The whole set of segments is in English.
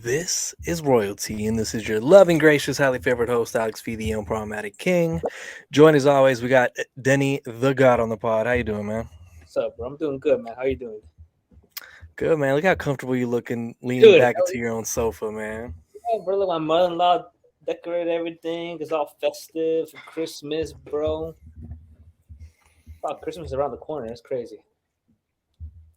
This is RoyalTea, and this is your loving, gracious, highly favored host, Alex V, the unproblematic king. Joined as always, we got Denny, the God, on the pod. How you doing, man? What's up, bro? I'm doing good, man. How you doing? Good, man. Look how comfortable you looking, leaning Dude, back into your own sofa, man. bro, look, my mother-in-law decorated everything. It's all festive for Christmas, bro. Oh, Christmas is around the corner. It's crazy.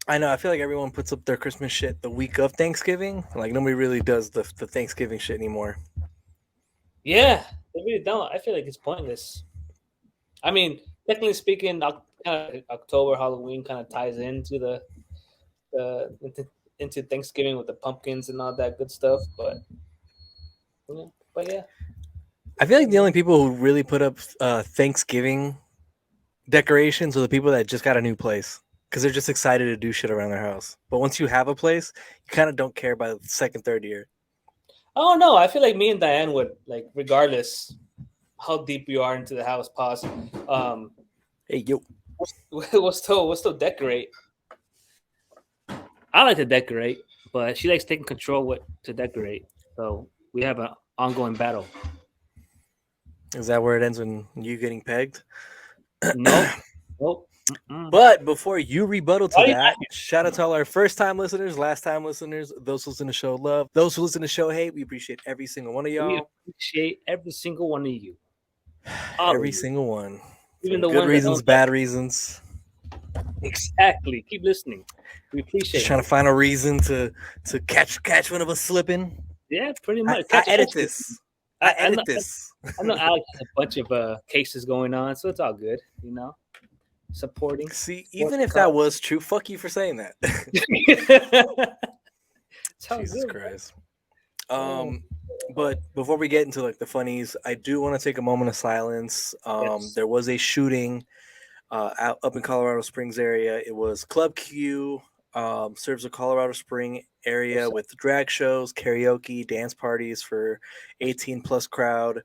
I know. I feel like everyone puts up their Christmas shit the week of Thanksgiving. Like nobody really does the Thanksgiving shit anymore. Yeah, they really don't. I feel like it's pointless. I mean, technically speaking, October, Halloween kind of ties into into Thanksgiving with the pumpkins and all that good stuff. But yeah. I feel like the only people who really put up Thanksgiving decorations are the people that just got a new place because they're just excited to do shit around their house. But once you have a place, you kind of don't care by the second, third year. Oh no, I feel like me and Diane would like, regardless how deep you are into the house, pause. Hey, yo. We'll still decorate. I like to decorate, but she likes taking control what to decorate. So we have an ongoing battle. Is that where it ends when you getting pegged? Nope, nope. But before you rebuttal to Why are you that, shout out to all our first time listeners, last time listeners, those who listen to show love, those who listen to show hate. We appreciate every single one of We y'all. appreciate every single one of you. All Every of you. single one. Even For the good ones that reasons, don't like bad reasons. exactly. Keep listening. We appreciate Just trying it. to find a reason to catch one of us slipping. Yeah, pretty I, much. I edit this. I I know. edit this. I know Alex has a bunch of cases going on, so it's all good. Supporting. See, Support even the if that cause. was true, fuck you for saying that. It's all Jesus good, Christ. bro. But before we get into like the funnies, I do want to take a moment of silence. Yes. There was a shooting up in Colorado Springs area. It was Club Q. Serves a Colorado Spring area What's up? with drag shows, karaoke, dance parties for 18 plus crowd.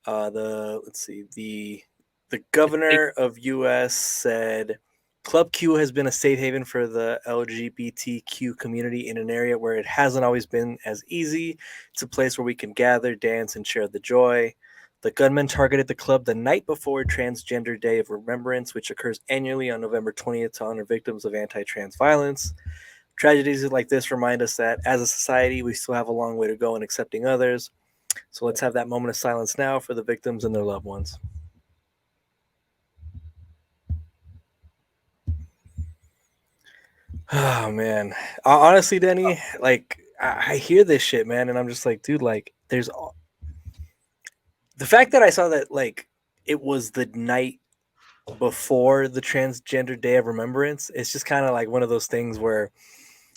The let's see the governor of U.S. said Club Q has been a safe haven for the LGBTQ community in an area where it hasn't always been as easy. It's a place where we can gather, dance, and share the joy. The gunman targeted the club the night before Transgender Day of Remembrance, which occurs annually on November 20th to honor victims of anti trans violence. Tragedies like this remind us that as a society, we still have a long way to go in accepting others. So let's have that moment of silence now for the victims and their loved ones. Oh man, honestly, Denny, like I hear this shit, man, and I'm just like, dude, like, the fact that I saw that like it was the night before the Transgender Day of Remembrance. It's just kind of like one of those things where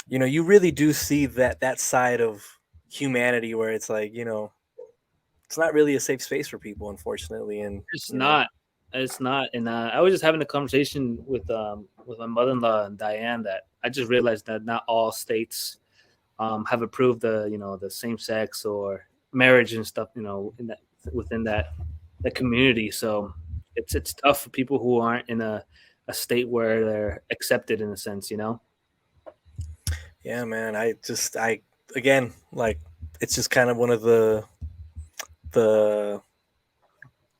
you really do see that side of humanity where it's like it's not really a safe space for people, unfortunately, and It's not. It's not. And I was just having a conversation with my mother-in-law and Diane that I just realized that not all states have approved the same sex or marriage and stuff within that community. So it's tough for people who aren't in a state where they're accepted in a sense. Yeah, man. I again, like, it's just kind of one of the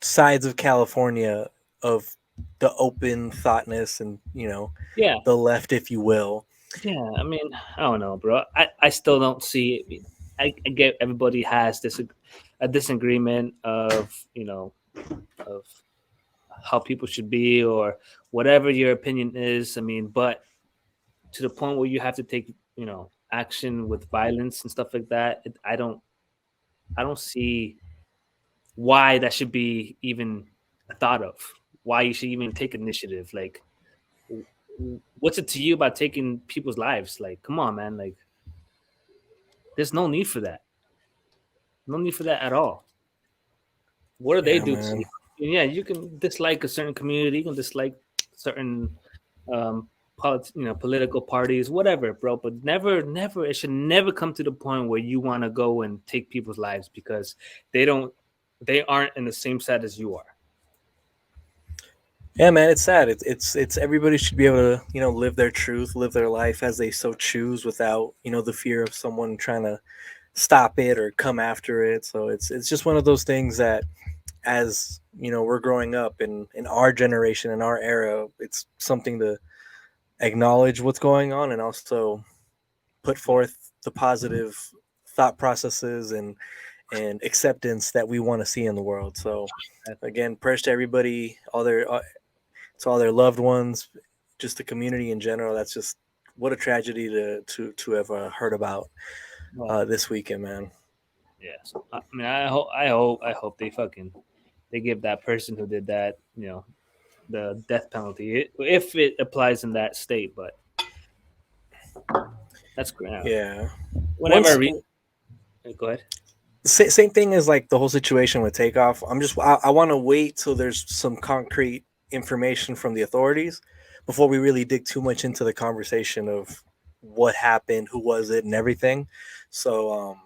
sides of California of the open thoughtness and Yeah. the left, if you will. Yeah, I mean, I don't know, bro. I still don't see it. I get everybody has a disagreement of how people should be or whatever your opinion is. I mean, but to the point where you have to take action with violence and stuff like that, I don't see why that should be even thought of. Why you should even take initiative? Like, what's it to you about taking people's lives? Like, come on, man. Like, there's no need for that. No need for that at all. What do they Yeah, do to man. you? Yeah, you can dislike a certain community, you can dislike certain um political parties, whatever, bro. But never, it should never come to the point where you want to go and take people's lives because they don't, they aren't in the same set as you are. Yeah, man, it's sad. It's everybody should be able to live their truth, live their life as they so choose, without the fear of someone trying to stop it or come after it. So it's just one of those things that, as we're growing up in our generation, in our era, it's something to acknowledge what's going on and also put Yeah. forth the positive thought processes and acceptance that we want to see in the world. So again, prayers to everybody, all their to all their loved ones, just the community in general. That's just what a tragedy to have heard about Well, this weekend, man. yeah. So, I mean, I hope they give that person who did that, the death penalty if it applies in that state. But that's great. Yeah. Whenever I Once read, go ahead. same thing as like the whole situation with takeoff. I want to wait till there's some concrete information from the authorities before we really dig too much into the conversation of what happened, who was it, and everything. So Yeah.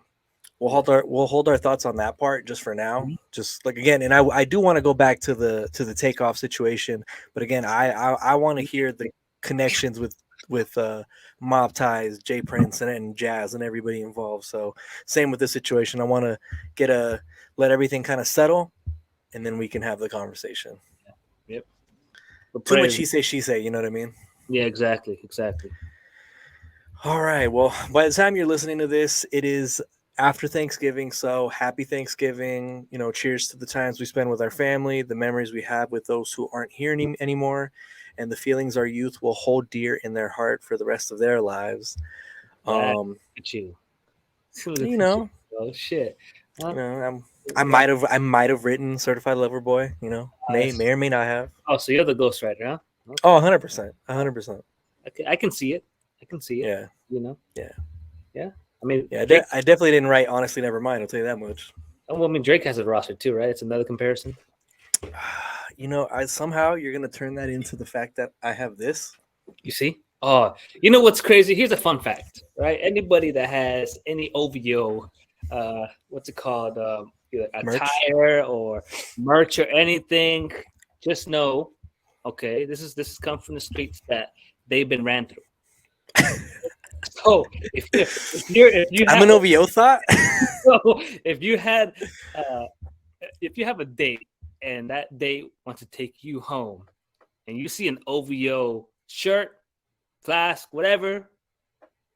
we'll hold our thoughts on that part just for now. Mhm. Just like again, and I do want to go back to the takeoff situation, but again, I want to hear the connections with mob ties, Jay Prince and Jazz and everybody involved. So same with this situation. I want to get a let everything kind of settle, and then we can have the conversation. Yep. But Too much prayers. he say she say. You know what I mean? Yeah. Exactly. Exactly. All right. Well, by the time you're listening to this, it is after Thanksgiving. So happy Thanksgiving. Cheers to the times we spend with our family, the memories we have with those who aren't here anymore, and the feelings our youth will hold dear in their heart for the rest of their lives. That Um, at you. Look you at you. know, Oh shit. Huh? I Yeah. might have written Certified Lover Boy. May or may not have. Oh, so you're the ghostwriter, huh? Oh, Okay. 100%. 100%. I can see it. I can see it. Yeah. You know. Yeah. Yeah. I mean, Yeah. Drake. I definitely didn't write Honestly Never Mind. I'll tell you that much. Oh, well, I mean, Drake has a roster too, right? It's another comparison. I somehow you're gonna turn that into the fact that I have this. You see? Oh, you know what's crazy? Here's a fun fact, right? Anybody that has any OVO, what's it called? Either Merch. attire or merch or anything, just know, okay, this is come from the streets that they've been ran through. So if you I'm have an OVO thought. if you had uh, if you have a date and that date wants to take you home and you see an OVO shirt, flask, whatever,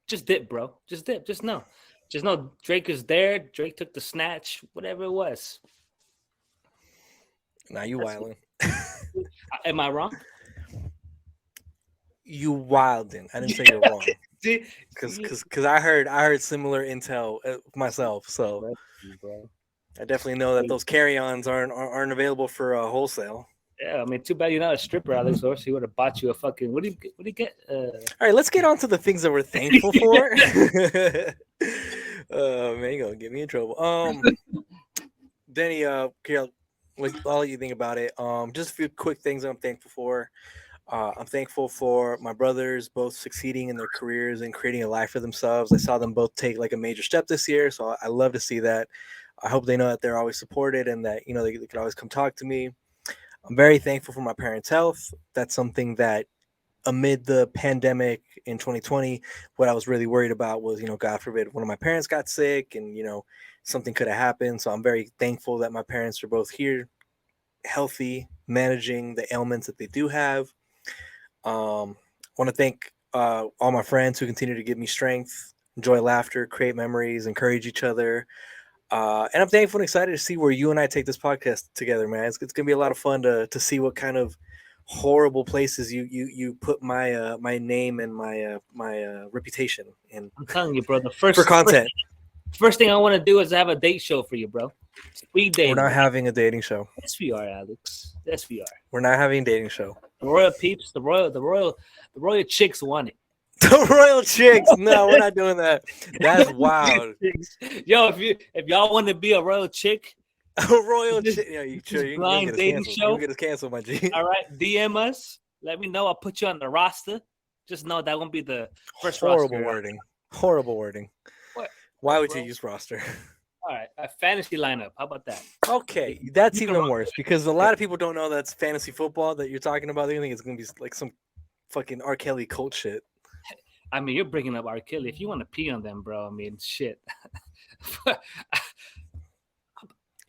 just dip, bro. Just dip. Just know. Just know Drake is there. Drake took the snatch, whatever it was. Now you That's wildin'. Am I wrong? You wildin'. I didn't say you're wrong. See, Cause I heard similar intel myself. So bro. I definitely know that those carry-ons aren't available for wholesale. Yeah, I mean, too bad you're not a stripper, Alex. Or he would have bought you a fucking. What do you get? All right, let's get on to the things that we're thankful for. Man, you gonna get me in trouble. Denny, Carol, I'll let you think about it. Just a few quick things I'm thankful for. I'm thankful for my brothers both succeeding in their careers and creating a life for themselves. I saw them both take like a major step this year, so I love to see that. I hope they know that they're always supported and that they can always come talk to me. I'm very thankful for my parents' health. That's something that amid the pandemic in 2020, what I was really worried about was, God forbid, one of my parents got sick and, something could have happened. So I'm very thankful that my parents are both here, healthy, managing the ailments that they do have. Want to thank all my friends who continue to give me strength, enjoy laughter, create memories, encourage each other. And I'm thankful and excited to see where you and I take this podcast together, man. It's gonna be a lot of fun to see what kind of horrible places you put my name and my reputation in I'm telling you, bro. The for content. first thing I want to do is have a date show for you, bro. Speed We're dating. not having a dating show. Yes, we are, Alex. Yes, we are. We're not having a dating show. The royal peeps, the royal chicks want it. The royal chicks. No, we're not doing that. That's wild. Yo, if y'all want to be a royal chick, A royal this, chick. Yeah, you this sure you can blind get us dating canceled. show. You get us canceled, my G. All right, DM us. Let me know. I'll put you on the roster. Just know that won't be the first Horrible roster. wording. Horrible wording. What? Why would bro? you use roster? All right, a fantasy lineup. How about that? Okay, that's You can even run- worse because a lot of people don't know that's fantasy football that you're talking about. They think it's gonna be like some fucking R. Kelly cult shit. I mean, you're bringing up R. Kelly. If you want to pee on them, bro, I mean, shit.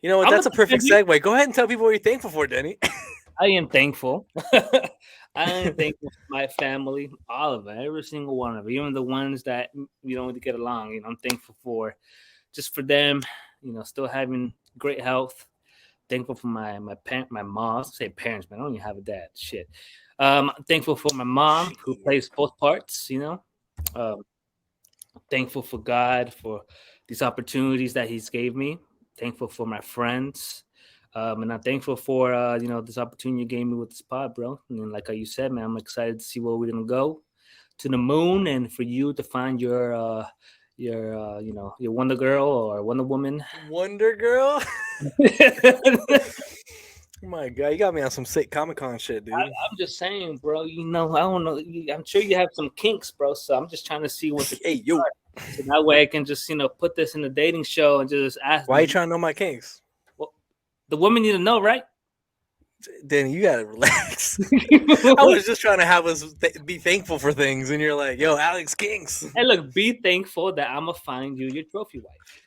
You know what? I'm That's gonna a perfect defend you. segue. Go ahead and tell people what you're thankful for, Denny. I am thankful. I am thankful for my family, all of it, every single one of it, even the ones that we don't get along. I'm thankful for just for them. Still having great health. Thankful for my mom. I say parents, man. I don't even have a dad. Shit. Thankful for my mom who plays both parts. Um, Thankful for God for these opportunities that He's gave me. Thankful for my friends. And I'm thankful for this opportunity you gave me with this pod, bro. And like how you said, man, I'm excited to see where we're gonna go to the moon, and for you to find your Wonder Girl or Wonder Woman. Wonder Girl. My God, you got me on some sick Comic-Con shit, dude. I'm just saying, bro. I don't know. I'm sure you have some kinks, bro. So I'm just trying to see what the Hey, kinks yo. are. So that way I can just put this in the dating show and just ask. Why are you trying to know my kinks? Well, the women need to know, right? Danny, you gotta relax. I was just trying to have us be thankful for things, and you're like, "Yo, Alex Kinks." Hey, look, be thankful that I'm gonna find you your trophy wife.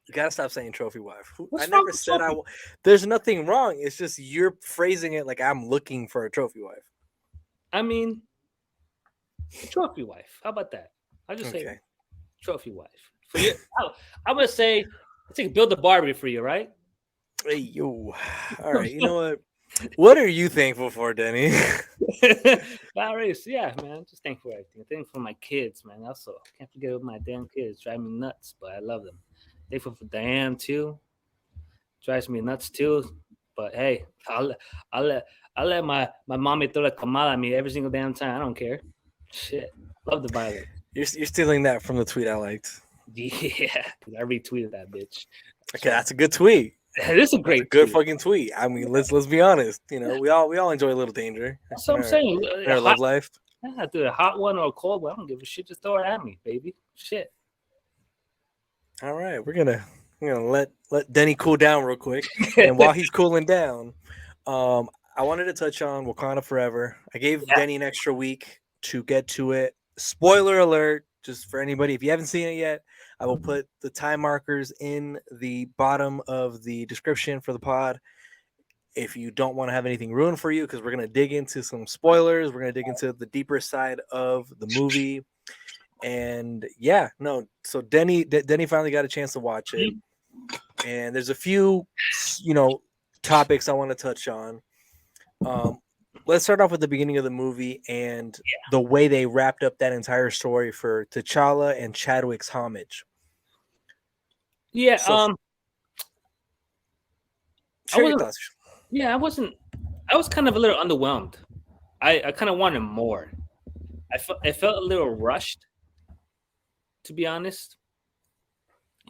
You gotta stop saying trophy wife. What's I wrong never with said trophy? There's nothing wrong. It's just you're phrasing it like I'm looking for a trophy wife. I mean, trophy wife. How about that? I'll just say Okay. trophy wife for you. I'm gonna say, I think build a Barbie for you, right? Hey, yo. All right. You know what? What are you thankful for, Denny? Barris, yeah, man. Just thankful for everything. Thankful for my kids, man. Also, can't forget about my damn kids. Drive me nuts, but I love them. Thankful for Diane too. Drives me nuts too. But hey, I'll let I'll let my mommy throw a kamala at me every single damn time. I don't care. Shit, love the violence. You're stealing that from the tweet I liked. Yeah, I retweeted that bitch. Okay, that's a good tweet. It is a That's a great good tweet. fucking tweet. I mean, let's be honest. We all enjoy a little danger That's in what I'm saying. A our hot, love life. yeah, dude, a hot one or a cold one. I don't give a shit. Just throw it at me, baby. Shit. All right, we're gonna let Denny cool down real quick, and while he's cooling down, I wanted to touch on Wakanda Forever. I gave Yeah. Denny an extra week to get to it. Spoiler alert, just for anybody if you haven't seen it yet, I will put the time markers in the bottom of the description for the pod. If you don't want to have anything ruined for you, because we're gonna dig into some spoilers, we're gonna dig into the deeper side of the movie. And yeah, no. So Denny finally got a chance to watch it, and there's a few, topics I want to touch on. Let's start off with the beginning of the movie and the way they wrapped up that entire story for T'Challa and Chadwick's homage. Yeah. So, I share your wasn't. thoughts. Yeah, I wasn't. I was kind of a little underwhelmed. I kind of wanted more. I felt a little rushed, to be honest.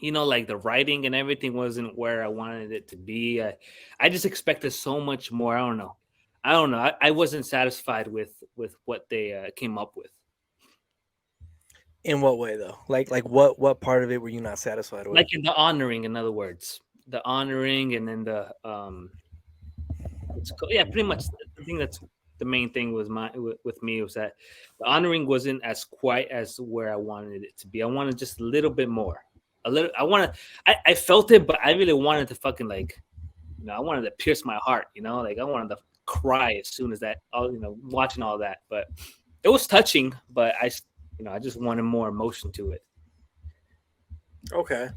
Like the writing and everything wasn't where I wanted it to be. I just expected so much more. I don't know. I wasn't satisfied with what they came up with. In what way though? Like what part of it were you not satisfied with? Like in the honoring, in other words, the honoring, and then yeah, pretty much. I think that's the main thing was with me was that the honoring wasn't as quite as where I wanted it to be. I wanted just a little bit more. A little. I felt it, but I really wanted to fucking I wanted to pierce my heart. Like I wanted to cry as soon as that. Watching all that, but it was touching. But I just wanted more emotion to it. Okay.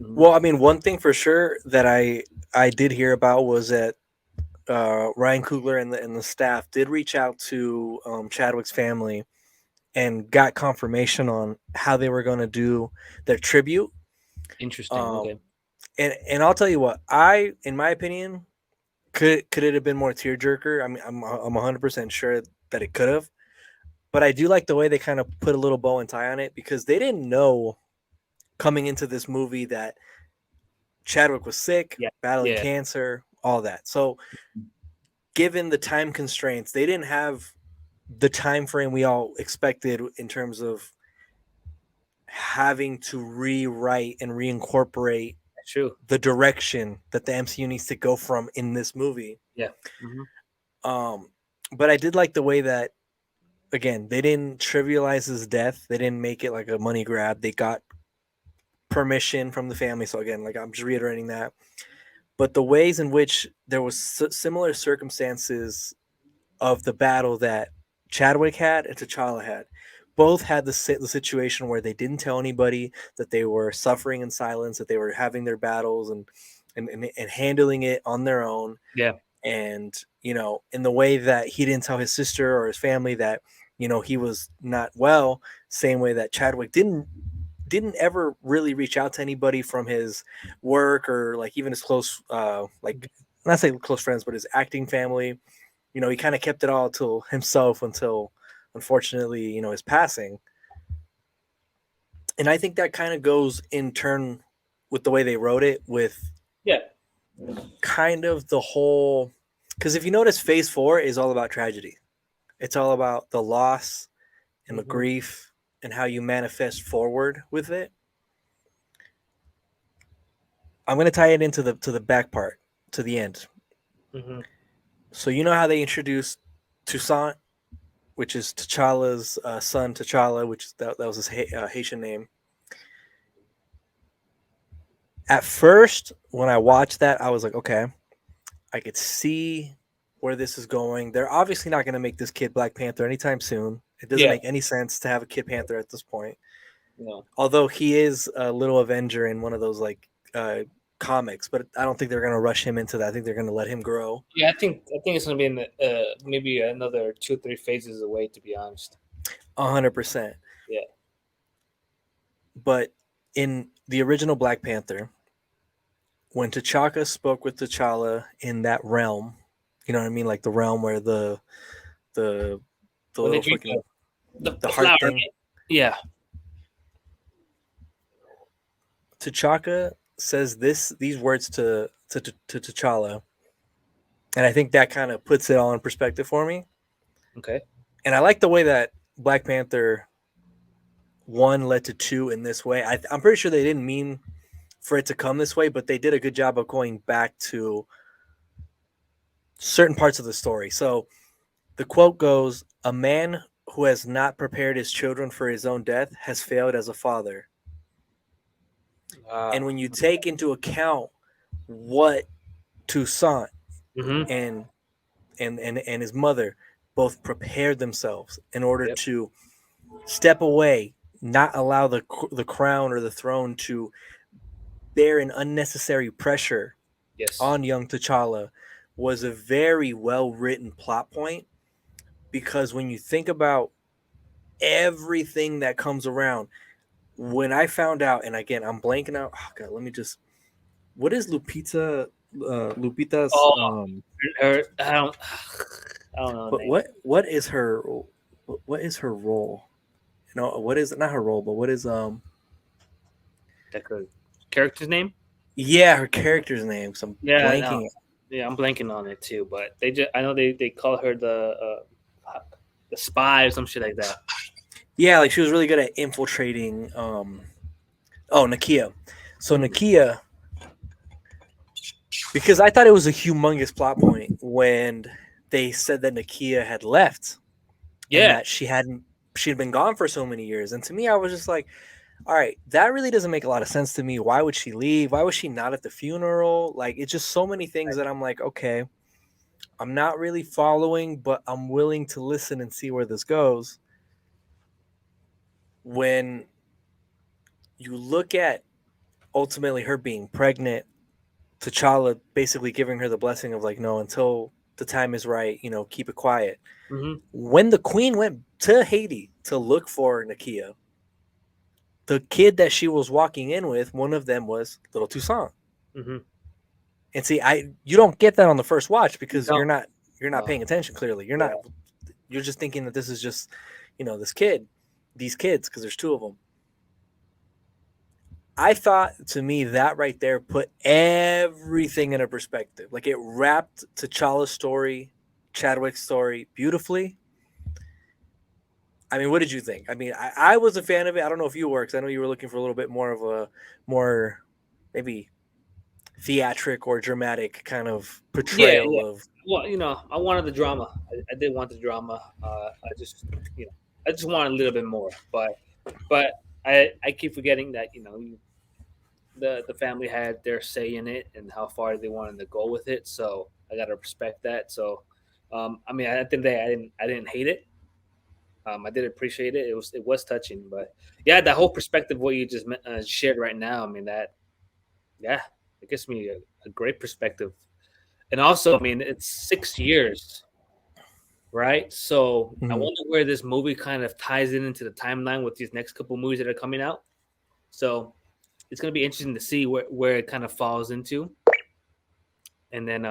Mhm. Well, I mean, one thing for sure that I did hear about was that Ryan Coogler and the staff did reach out to Chadwick's family and got confirmation on how they were going to do their tribute. Interesting. Um, Okay. and I'll tell you what, in my opinion, could it have been more tearjerker? I mean, I'm 100% sure that it could have, but I do like the way they kind of put a little bow and tie on it because they didn't know coming into this movie that Chadwick was sick, Yeah. battling Yeah. cancer, all that. So, given the time constraints, they didn't have the time frame we all expected in terms of having to rewrite and reincorporate True. the direction that the MCU needs to go from in this movie. Yeah. Mm-hmm. Um, but I did like the way that again they didn't trivialize his death. They didn't make it like a money grab. They got permission from the family. So again, like I'm just reiterating that. But the ways in which there was similar circumstances of the battle that Chadwick had and T'Challa had. Both had the situation where they didn't tell anybody that they were suffering in silence, that they were having their battles and handling it on their own. Yeah. And, you know, in the way that he didn't tell his sister or his family that, you know, he was not well, same way that Chadwick didn't ever really reach out to anybody from his work or like even his close like not say close friends, but his acting family. You know, he kind of kept it all to himself until unfortunately, you know, his passing. And I think that kind of goes in turn with the way they wrote it, with Yeah. kind of the whole, because if you notice, phase 4 is all about tragedy. It's all about the loss and the Mm-hmm. grief and how you manifest forward with it. I'm going to tie it into the back part, to the end. Mm-hmm. So you know how they introduced Toussaint, which is T'Challa's son, T'Challa, which that was his Haitian name. At first, when I watched that, I was like, okay, I could see where this is going. They're obviously not going to make this kid Black Panther anytime soon. It doesn't Yeah. make any sense to have a kid Panther at this point. No. Although he is a little Avenger in one of those like comics, but I don't think they're going to rush him into that. I think they're going to let him grow. Yeah, I think it's gonna be in maybe another 2 3 phases away. To be honest. 100%. Yeah. But in the original Black Panther, when T'Chaka spoke with T'Challa in that realm, you know what I mean, like the realm where the the When they little drink fucking the the heart flower. thing. Yeah. T'Chaka says these words to T'Challa, and I think that kind of puts it all in perspective for me. Okay. And I like the way that Black Panther 1 led to 2 in this way. I'm pretty sure they didn't mean for it to come this way, but they did a good job of going back to certain parts of the story. So the quote goes, "A man who has not prepared his children for his own death has failed as a father." And when you take into account what Toussaint Mm-hmm. and and his mother both prepared themselves in order Yep. to step away, not allow the crown or the throne to bear an unnecessary pressure Yes. on young T'Challa, was a very well written plot point. Because when you think about everything that comes around, when I found out, and again I'm blanking out. Oh God, let me just. What is Lupita's Oh, her. I don't know the but name. what is her role? You know, what is not her role, but what is Like her character's name. yeah, her character's name. Because I'm Yeah. No. blanking. Yeah, I'm blanking on it too. But I know they call her the spy or some shit like that. Yeah, like she was really good at infiltrating. Oh, Nakia. So Mm. Nakia, because I thought it was a humongous plot point when they said that Nakia had left and Yeah. that she had been gone for so many years. And to me, I was just like, all right, that really doesn't make a lot of sense to me. Why would she leave? Why was she not at the funeral? Like, it's just so many things that I'm like, okay, I'm not really following, but I'm willing to listen and see where this goes. When you look at ultimately her being pregnant, T'Challa basically giving her the blessing of like, no, until the time is right, you know, keep it quiet. Mm-hmm. When the queen went to Haiti to look for Nakia, the kid that she was walking in with, one of them was little Toussaint. Mm-hmm. And see, you don't get that on the first watch because No. you're not No. paying attention. Clearly, Yeah. you're just thinking that this is just, you know, these kids, because there's 2 of them. I thought, to me, that right there put everything in a perspective. Like it wrapped T'Challa's story, Chadwick's story beautifully. I mean, what did you think? I mean, I was a fan of it. I don't know if you were, because I know you were looking for a little bit more of a more maybe theatric or dramatic kind of Yeah. Yeah. portrayal of. Well, I wanted the drama. I did want the drama. I just, I just want a little bit more. But I keep forgetting that the family had their say in it and how far they wanted to go with it. So I gotta respect that. So, I mean, at the end of the day, I didn't hate it. I did appreciate it. It was touching, but yeah, that whole perspective what you just shared right now. I mean that yeah, it gives me a great perspective. And also, I mean, it's 6 years, right? So I Mhm. wonder where this movie kind of ties in into the timeline with these next couple movies that are coming out. So it's going to be interesting to see where it kind of falls into, and then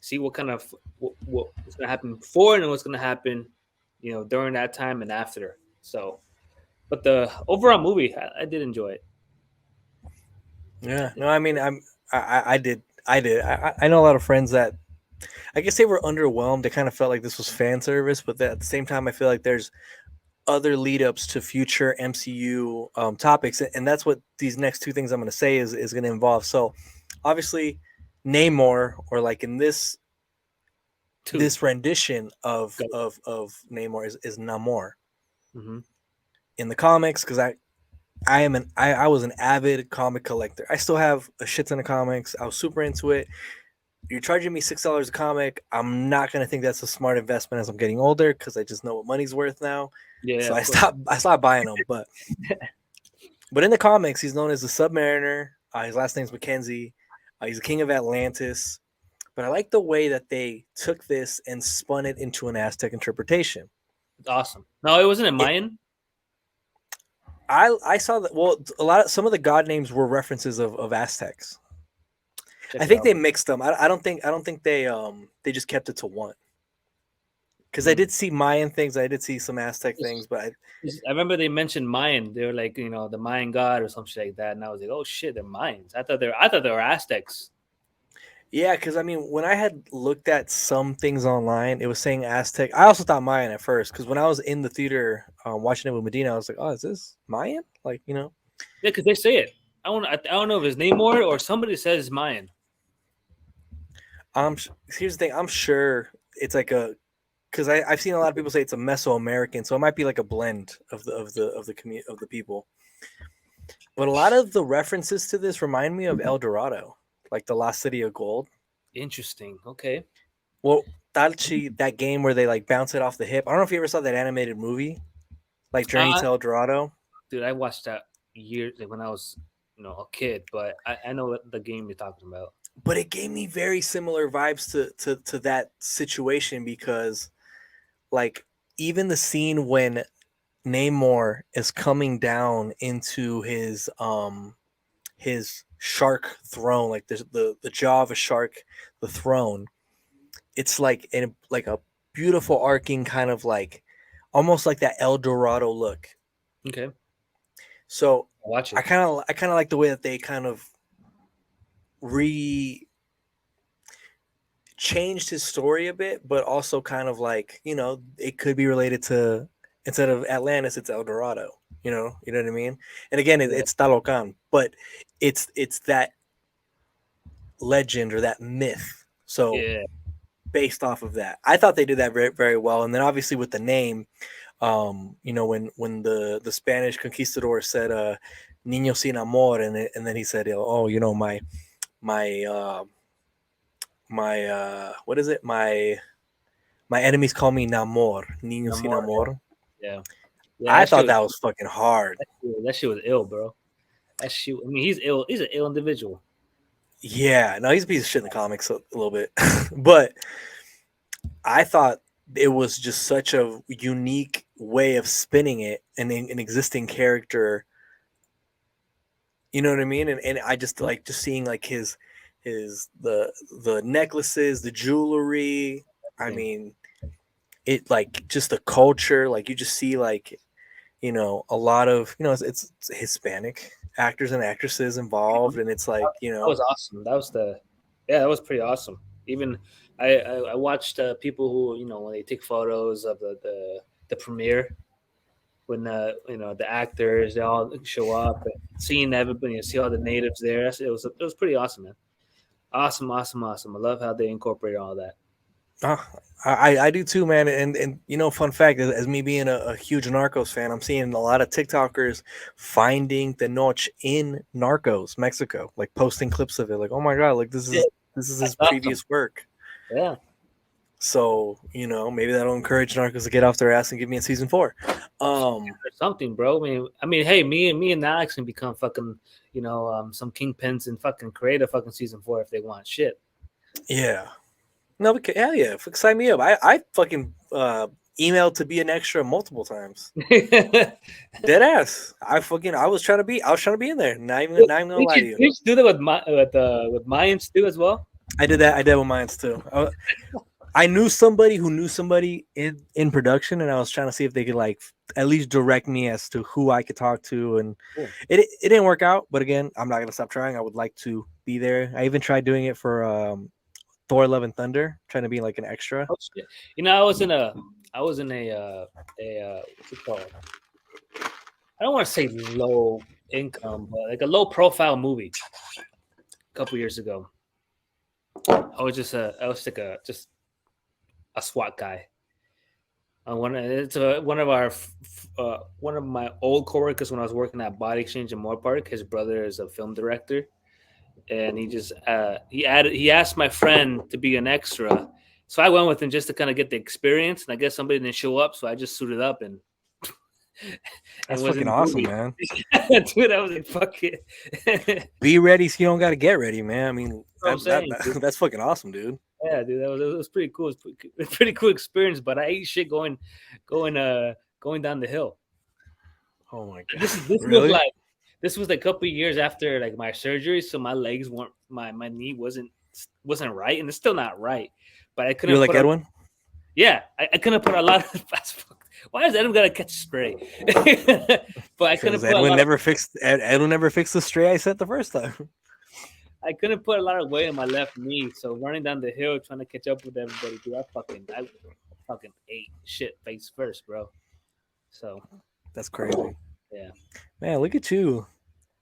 see what kind of what's going to happen before and what's going to happen, during that time and after. So, but the overall movie, I did enjoy it. I Yeah, did. no, I mean, I did, I know a lot of friends that I guess they were underwhelmed. They kind of felt like this was fan service, but at the same time, I feel like there's other lead ups to future MCU topics, and that's what these next two things I'm going to say is going to involve. So, obviously, Namor, or like in Two. this rendition Go. of Namor is Namor Hmm. in the comics, because I was an avid comic collector. I still have a shit ton of comics. I was super into it. You're charging me $6 a comic. I'm not gonna think that's a smart investment as I'm getting older, because I just know what money's worth now. Yeah, So of I course. stopped buying them. But in the comics, he's known as the Submariner. His last name's Mackenzie. He's the king of Atlantis. But I like the way that they took this and spun it into an Aztec interpretation. It's awesome. No, it wasn't in It Mayan. I saw that. Well, some of the god names were references of Aztecs. Check I it think out. they mixed them. I don't think they just kept it to one. Because I Mm. did see Mayan things, I did see some Aztec things, but I remember they mentioned Mayan. They were like, the Mayan god or something like that, and I was like, oh shit, they're Mayans. I thought they were Aztecs. yeah, because I mean, when I had looked at some things online, it was saying Aztec. I also thought Mayan at first, because when I was in the theater watching it with Medina, I was like, oh, is this Mayan? Like, Yeah, because they say it. I don't know if it's Namor or somebody says Mayan. here's the thing. I'm sure it's like a because I've seen a lot of people say it's a Mesoamerican, so it might be like a blend of the people. But a lot of the references to this remind me of El Dorado, like the Lost City of Gold. Interesting. Okay. Well, Talchi, that game where they like bounce it off the hip. I don't know if you ever saw that animated movie, like Journey Uh, to El Dorado. dude, I watched that years like, when I was, a kid, but I know what the game you're talking about. But it gave me very similar vibes to that situation, because like even the scene when Namor is coming down into his shark throne, like the jaw of a shark, the throne. It's like like a beautiful arcing kind of like almost like that El Dorado look. Okay. So I'll watch I it. kind of like the way that they kind of re changed his story a bit, but also kind of like it could be related to, instead of Atlantis, it's El Dorado. You know what I mean. And again, Yeah. it's Talocan, but it's that legend or that myth. So Yeah. based off of that, I thought they did that very very well. And then obviously with the name, when the Spanish conquistador said "Niño sin amor," and then he said, "Oh, my what is it? My enemies call me Namor, Niño sin Namor. amor." Yeah. Yeah. I thought that was fucking hard. That shit was ill, bro. That shit. I mean, he's ill. He's an ill individual. Yeah, no, he's a piece of shit in the comics a little bit, but I thought it was just such a unique way of spinning it, and an existing character. You know what I mean? And I just like just seeing like his the necklaces, the jewelry. I Thing. mean, it like just the culture. Like you just see like a lot of it's Hispanic actors and actresses involved, and it's like That was awesome. Yeah, that was pretty awesome. Even I watched people who when they take photos of the premiere when the actors they all show up and seeing everybody and see all the natives there. It was pretty awesome, man. Awesome, awesome, awesome. I love how they incorporate all that. Uh, I do too, man. And you know, fun fact, as me being a huge Narcos fan, I'm seeing a lot of TikTokers finding the notch in Narcos, Mexico, like posting clips of it. Like, oh my god, like Yeah, this is that's his awesome. previous work. Yeah. So you know, maybe that'll encourage Narcos to get off their ass and get me in season 4. Or something, bro. I mean, hey, me and Alex can become fucking, some kingpins and fucking create a fucking season 4 if they want. Shit. Yeah, no, we can, yeah, sign me up. I fucking emailed to be an extra multiple times. did Dead ass. I was trying to be in there. Not even gonna lie you, to you. did you do that with Mayans too as well? I did that. I did with mines too. I knew somebody who knew somebody in production, and I was trying to see if they could like at least direct me as to who I could talk to, and Cool. it didn't work out. But again, I'm not gonna stop trying. I would like to be there. I even tried doing it for Thor: Love and Thunder, trying to be like an extra. Oh shit. I was in a what's it called? I don't want to say low income, but like a low profile movie a couple years ago. I was a SWAT guy. One of my old coworkers when I was working at Body Exchange in Moore Park. His brother is a film director, and he asked my friend to be an extra, so I went with him just to kind of get the experience. And I guess somebody didn't show up, so I just suited up and That's was in fucking the awesome, movie. man. Dude, I was like, fuck it. That's Be ready, so you don't got to get ready, man. I mean, what I'm saying, dude. that's fucking awesome, dude. Yeah, dude, it was pretty cool. It was pretty cool experience. But I ate shit going going down the hill. Oh my god, This was really? like a couple of years after like my surgery, so my legs weren't my knee wasn't right, and it's still not right. But I You were couldn't like put a Edwin, I couldn't put a lot of why is Adam gonna catch spray? But I couldn't because put a lot of Edwin never fixed the stray I sent the first time. I couldn't put a lot of weight on my left knee, so running down the hill trying to catch up with everybody, dude, I fucking ate shit face first, bro. So That's crazy, yeah, man. Look at you.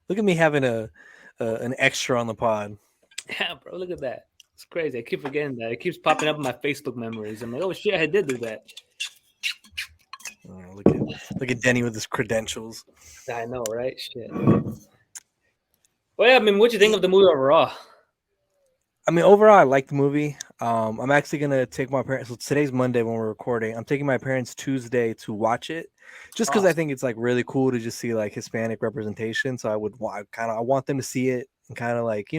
Look at me having an extra on the pod. yeah, bro, look at that. It's crazy. I keep forgetting that. It keeps popping up in my Facebook memories. I'm like, oh shit, I did do that. Oh, look at Denny with his credentials. I know, right? Shit. Well, yeah, I mean, what you think of the movie overall? I mean, overall, I like the movie. I'm actually gonna take my parents. So today's Monday when we're recording. I'm taking my parents Tuesday to watch it, just because I Awesome. think it's like really cool to just see like Hispanic representation. So I want them to see it and kind of like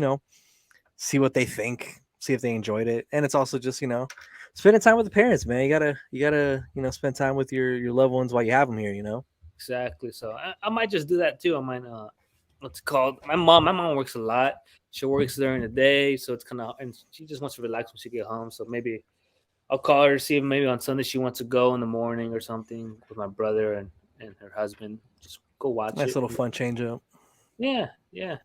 see what they think, see if they enjoyed it, and it's also just spending time with the parents, man. You gotta spend time with your loved ones while you have them here. Exactly. So I might just do that too. I might what's it called? My mom works a lot. She works during the day, so it's kind of and she just wants to relax when she get home. So maybe I'll call her see if maybe on Sunday she wants to go in the morning or something with my brother and her husband. Just go watch Nice it. little fun change up. Yeah, yeah.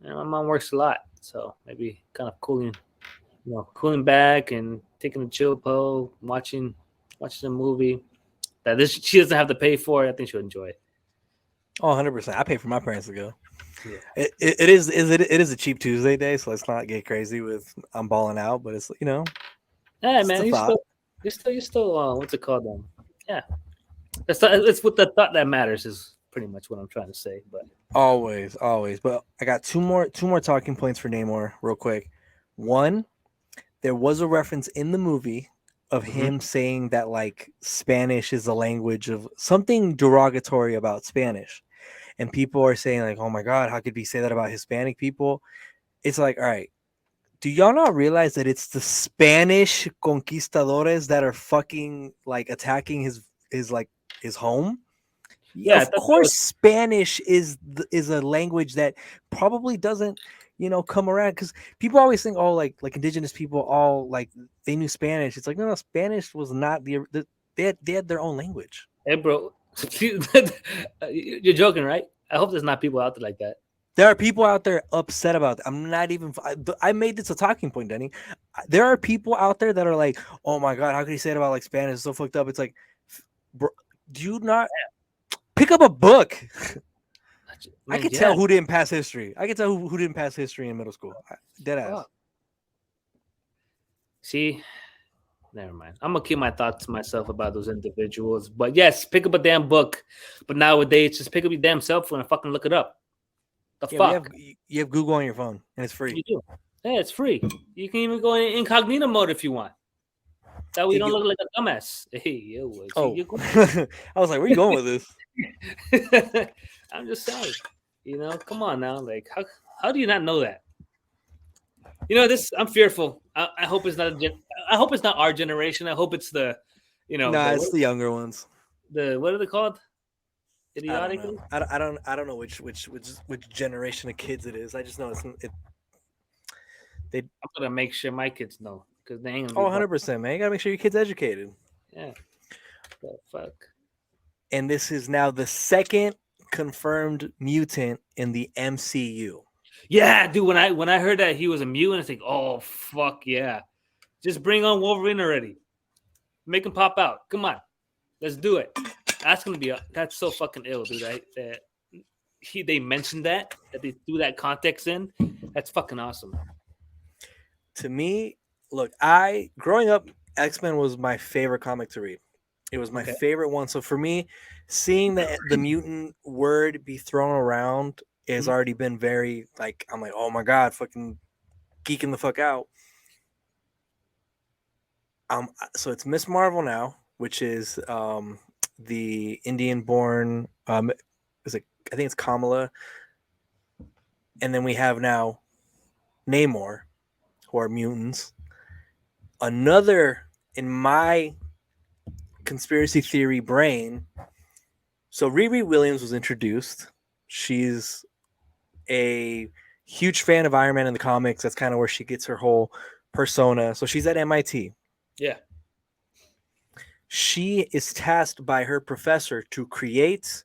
And my mom works a lot, so maybe kind of cooling back and taking a chill pill, watching a movie that this she doesn't have to pay for. I think she'll enjoy it. Oh, 100%. I pay for my parents to go. Yeah. It is a cheap Tuesday day, so let's not get crazy with I'm balling out, but it's Hey it's the man, thought. you still what's it called? Yeah, it's what the thought that matters is pretty much what I'm trying to say. But Always, always. But I got two more talking points for Namor, real quick. One, there was a reference in the movie of Mhm. him saying that like Spanish is the language of something derogatory about Spanish. And people are saying like, "Oh my god, how could he say that about Hispanic people?" It's like, "All right, do y'all not realize that it's the Spanish conquistadores that are fucking like attacking his home?" Yeah, yeah, I of thought that was course, Spanish is a language that probably doesn't come around because people always think, oh, like indigenous people all like they knew Spanish. It's like no, Spanish was not they had their own language. hey bro, you're joking, right? I hope there's not people out there like that. There are people out there upset about that. I'm not even. I made this a talking point, Denny. There are people out there that are like, "Oh my god, how could he say it about like Spanish? It's so fucked up." It's like, bro, do you not pick up a book? I Man, could yeah, tell who didn't pass history. I could tell who didn't pass history in middle school. Dead ass. fuck. See, Never mind. I'm gonna keep my thoughts to myself about those individuals. But yes, pick up a damn book. But nowadays, just pick up your damn cell phone and fucking look it up. The Yeah, we have fuck you have Google on your phone and it's free. you do? Yeah, it's free. You can even go in incognito mode if you want. That way you don't look like a dumbass. Hey, yo, Oh, you go. I was like, where you going with this? I'm just saying. Come on now. Like, how do you not know that? This. I'm fearful. I hope it's not. I hope it's not our generation. I hope it's the, Nah, it's the younger ones. what are they called? I don't Idiotic. know. I don't know which generation of kids it is. I just know they. I'm gonna make sure my kids know because they ain't gonna Oh, be. 100%, man. You gotta make sure your kid's educated. Yeah. The fuck. And this is now the second confirmed mutant in the MCU. Yeah, dude. When I heard that he was a mutant, I think, oh fuck yeah, just bring on Wolverine already. Make him pop out. Come on, let's do it. That's so fucking ill, dude. They mentioned that they threw that context in. That's fucking awesome. To me, look, growing up, X-Men was my favorite comic to read. It was my favorite one. So for me, seeing the mutant word be thrown around has already been very like, I'm like, oh my god, fucking geeking the fuck out. So it's Miss Marvel now, which is the Indian-born. Is it? I think it's Kamala, and then we have now Namor, who are mutants. Another in my conspiracy theory brain. So Riri Williams was introduced. She's a huge fan of Iron Man in the comics. That's kind of where she gets her whole persona. So she's at MIT. Yeah. She is tasked by her professor to create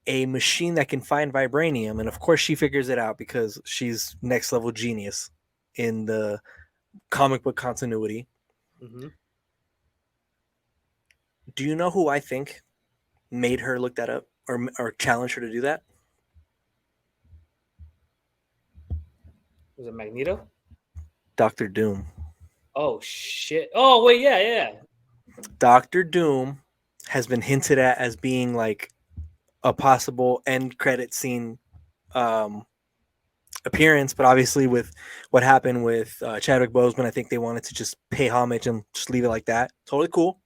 a machine that can find vibranium. And of course, she figures it out because she's next level genius in the comic book continuity. Mm-hmm. Do you know who I think made her look that up or challenge her to do that? Was it Magneto? Dr. Doom. Oh shit! Oh wait, yeah. Dr. Doom has been hinted at as being like a possible end credit scene appearance, but obviously with what happened with Chadwick Boseman, I think they wanted to just pay homage and just leave it like that. Totally cool.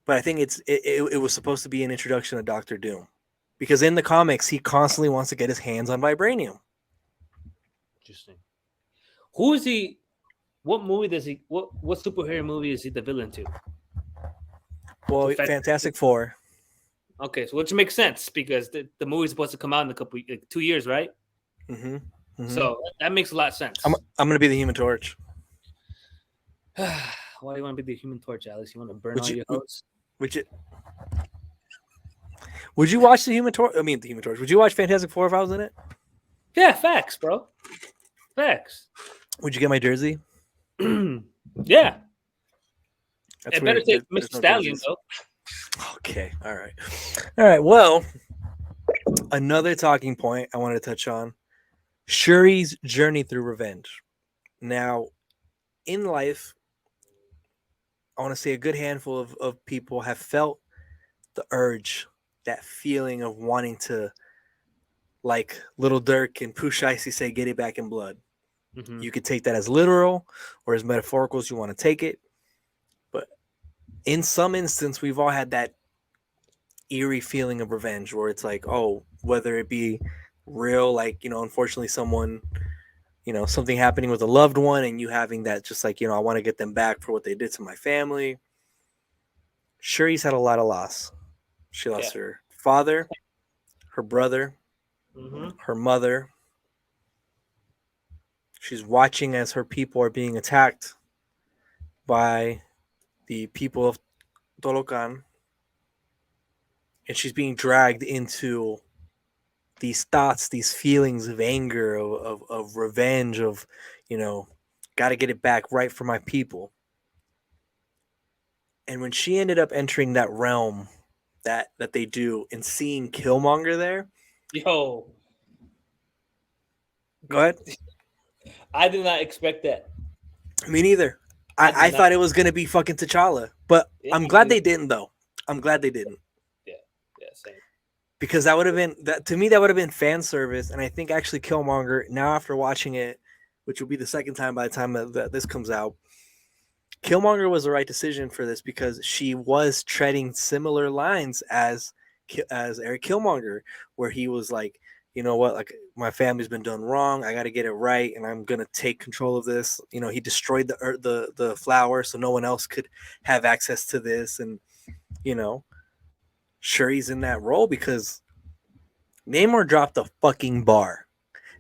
But I think it was supposed to be an introduction to Doctor Doom, because in the comics he constantly wants to get his hands on vibranium. Interesting. Who is he? What movie does he? What superhero movie is he the villain to? Well, so Fantastic Four. Okay, so which makes sense because the movie's supposed to come out in a couple 2 years, right? Mm-hmm. Mm-hmm. So that makes a lot of sense. I'm gonna be the Human Torch. Why do you want to be the Human Torch, Alex? You want to burn all your hosts? Would you watch the Human Torch? I mean, the Human Torch. Would you watch Fantastic Four if I was in it? Yeah, facts, bro. Facts. Would you get my jersey? Yeah. That's it better say Mr. Stallion, though. Okay. All right. Well, another talking point I wanted to touch on: Shuri's journey through revenge. Now, in life, I want to say a good handful of people have felt the urge, that feeling of wanting to, like Little Dirk and Pooh Shiesty say, get it back in blood. Mm-hmm. You could take that as literal or as metaphorical as you want to take it. But in some instance, we've all had that eerie feeling of revenge where it's like, oh, whether it be real, like, unfortunately someone, something happening with a loved one and you having that just like, I want to get them back for what they did to my family. Shuri's had a lot of loss. She lost her father, her brother, her mother. She's watching as her people are being attacked by the people of Tolokan. And she's being dragged into these thoughts, these feelings of anger, of revenge, of, got to get it back right for my people. And when she ended up entering that realm that they do and seeing Killmonger there. Yo. Go ahead. I did not expect that. Me neither. I did I not. thought it was gonna be fucking T'Challa, but Yeah, I'm me glad too. they didn't though. I'm glad they didn't Yeah, yeah, same. because that would have been that to me. That would have been fan service, and I think actually Killmonger now after watching it, which will be the second time by the time that this comes out, Killmonger was the right decision for this because she was treading similar lines as Eric Killmonger, where he was like, you know what, like my family's been done wrong. I got to get it right, and I'm gonna take control of this. You know, he destroyed the flower, so no one else could have access to this, and you know, sure he's in that role because Namor dropped a fucking bar.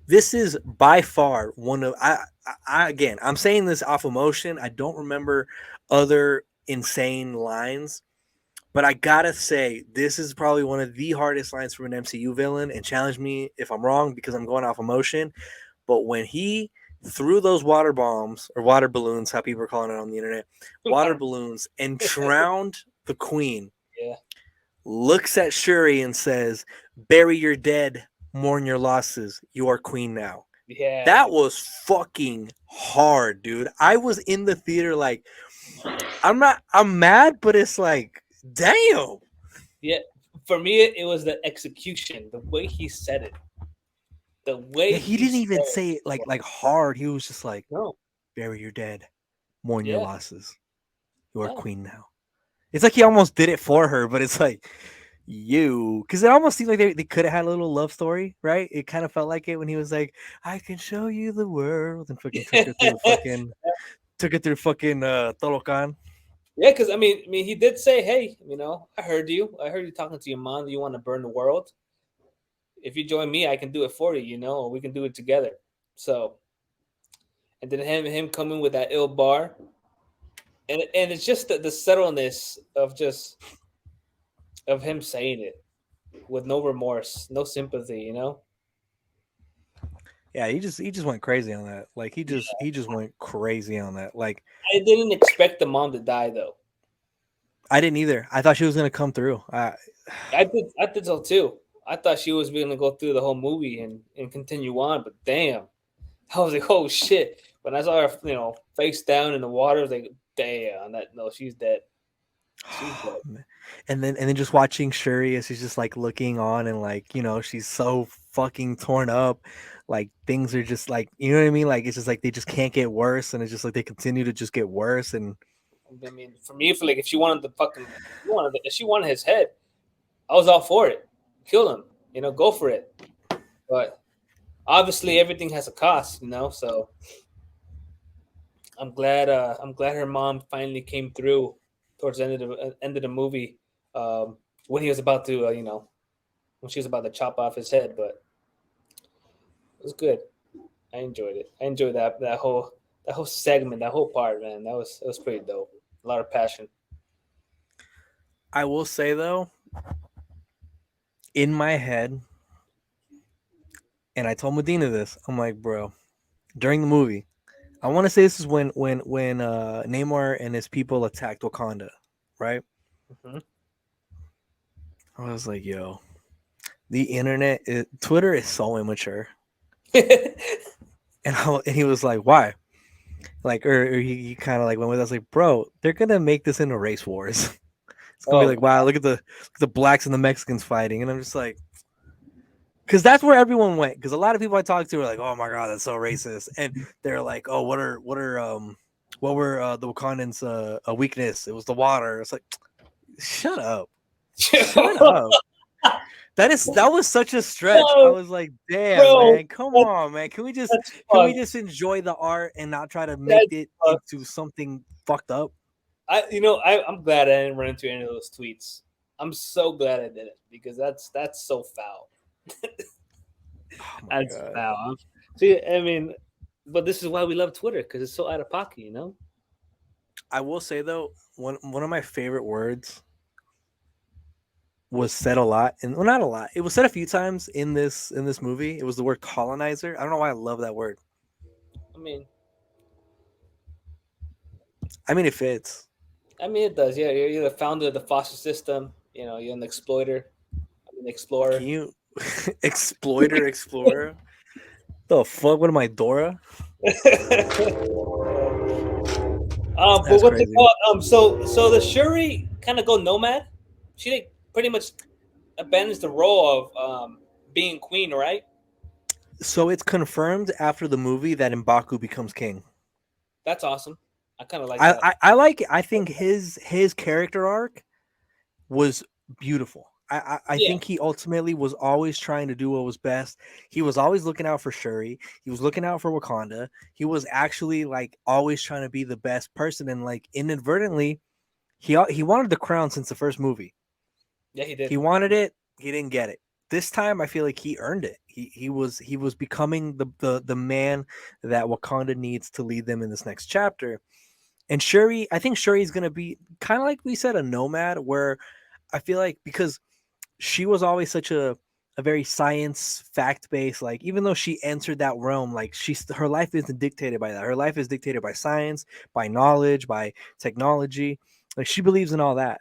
This is by far one of again, I'm saying this off emotion. I don't remember other insane lines, but I gotta say this is probably one of the hardest lines from an MCU villain. And challenge me if I'm wrong because I'm going off emotion. But when he threw those water bombs or water balloons, how people are calling it on the internet, water balloons, and drowned the queen, Yeah, looks at Shuri and says, "Bury your dead, mourn your losses. You are queen now." yeah, That dude. was fucking hard, dude. I was in the theater like I'm mad, but it's like, damn. Yeah. For me, it was the execution, the way he said it, the way Yeah, he he didn't said even it. say it like hard. He was just like, No, bury your dead, mourn your yeah, losses. You are no, queen now. It's like he almost did it for her, but it's like you because it almost seemed like they could have had a little love story, right? It kind of felt like it when he was like, I can show you the world and fucking took it through fucking Tolocan. yeah. Because I mean, he did say, "Hey, I heard you. I heard you talking to your mom. You want to burn the world. If you join me, I can do it for you. Or we can do it together." So, and then him coming with that ill bar, and it's just the subtleness of just of him saying it with no remorse, no sympathy. Yeah, he just went crazy on that. Like he just went crazy on that. Like I didn't expect the mom to die though. I didn't either. I thought she was gonna come through. I did so too. I thought she was going to go through the whole movie and continue on, but damn, I was like, oh shit. When I saw her, face down in the water, I was like, damn, that no, she's dead. She's dead. And then just watching Shuri as she's just like looking on and like she's so fucking torn up, like things are just like you know what I mean, like it's just like they just can't get worse and it's just like they continue to just get worse and I mean, for me, for like, if she wanted the fucking, if she wanted his head, I was all for it. Kill him, go for it. But obviously, everything has a cost, So I'm glad her mom finally came through towards the end of the movie, when he was about to, when she was about to chop off his head. But it was good. I enjoyed it. I enjoyed that whole segment, that whole part, man. That was pretty dope. A lot of passion. I will say though, in my head, and I told Medina this, I'm like, bro, during the movie, I want to say this is when Namor and his people attacked Wakanda, right? Hmm. I was like, yo, the Twitter is so immature. And he was like, why? Like, or he kind of like went with us, like, bro, they're gonna make this into race wars. It's gonna be Oh, like, wow, look at the blacks and the Mexicans fighting, and I'm just like, because that's where everyone went. Because a lot of people I talked to were like, oh my god, that's so racist, and they're like, oh, what were the Wakandans' a weakness? It was the water. It's like, shut up, shut up. That was such a stretch. I no, was like, damn, bro, man, come that's, on, man. Can we just that's can we fun. just enjoy the art and not try to make That's it fun. into something fucked up? I'm glad I didn't run into any of those tweets. I'm so glad I didn't because that's so foul. Oh my That's god. foul. See, I mean, but this is why we love Twitter because it's so out of pocket. I will say though, one of my favorite words was said a lot, and well, not a lot. It was said a few times in this movie. It was the word colonizer. I don't know why I love that word. I mean, I mean, it fits. it does. Yeah, you're the founder of the foster system. You're an exploiter. I'm an Can explorer. you explorer? The fuck? What am I, Dora? But That's what's it crazy. called? So the Shuri kind of go nomad. She like, pretty much abandons the role of being queen, right? So it's confirmed after the movie that M'Baku becomes king. That's awesome. I kind of like that. I like it. I think his character arc was beautiful. I Yeah, think he ultimately was always trying to do what was best. He was always looking out for Shuri. He was looking out for Wakanda. He was actually like always trying to be the best person, and like inadvertently, he wanted the crown since the first movie. yeah, he did. He wanted it. He didn't get it. This time, I feel like he earned it. He was becoming the man that Wakanda needs to lead them in this next chapter. And Shuri, I think Shuri's gonna be kind of like we said, a nomad, where I feel like because she was always such a very science fact based, like even though she entered that realm, like she's her life isn't dictated by that. Her life is dictated by science, by knowledge, by technology. Like she believes in all that.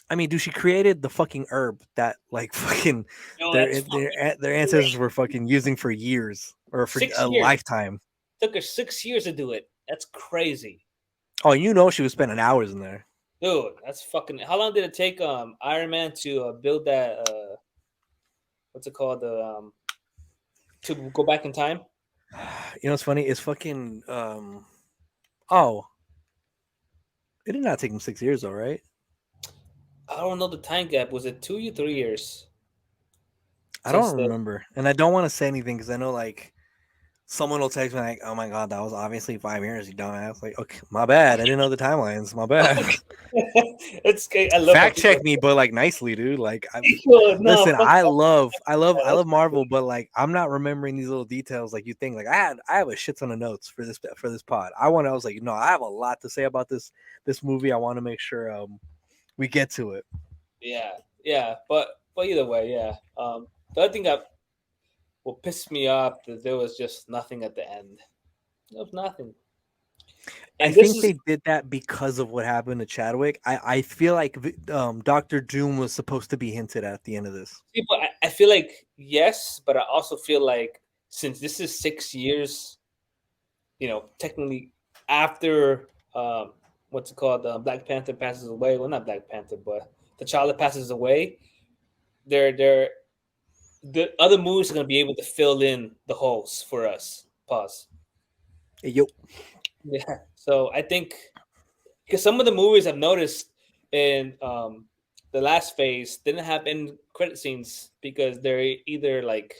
I mean, dude, she created the fucking herb that like fucking No, that's fucking their great. ancestors were fucking using for years or for Six a years. lifetime. Took her 6 years to do it. That's crazy, Oh, you know she was spending hours in there. dude. That's fucking. How long did it take Iron Man to build that? What's it called? The to go back in time. You know what's funny? It's fucking oh, it did not take him 6 years though, right? I don't know the time gap. Was it 2 or 3 years I since don't the? remember, and I don't want to say anything because I know like someone will text me like, "Oh my god, that was obviously 5 years, you dumbass." Like, okay, my bad. I didn't know the timelines. My bad. It's I love how Fact people. check me, but like nicely, dude. Like, No, listen, fuck that. I That's love Marvel, but like, I'm not remembering these little details like you think. Like, I have a shit ton of notes for this pod. I was like, no, I have a lot to say about this movie. I want to make sure we get to it. yeah, yeah, but either way, yeah. The other thing that will piss me off that there was just nothing at the end. There was nothing, I and this think is they did that because of what happened to Chadwick. I feel like Doctor Doom was supposed to be hinted at the end of this. people. I feel like yes, but I also feel like since this is 6 years, technically after what's it called, Black Panther passes away. Well, not Black Panther, but T'Challa passes away. They're the other movies are going to be able to fill in the holes for us. Pause. Hey, yo, Yeah. So I think because some of the movies I've noticed in the last phase didn't have end credit scenes because they're either like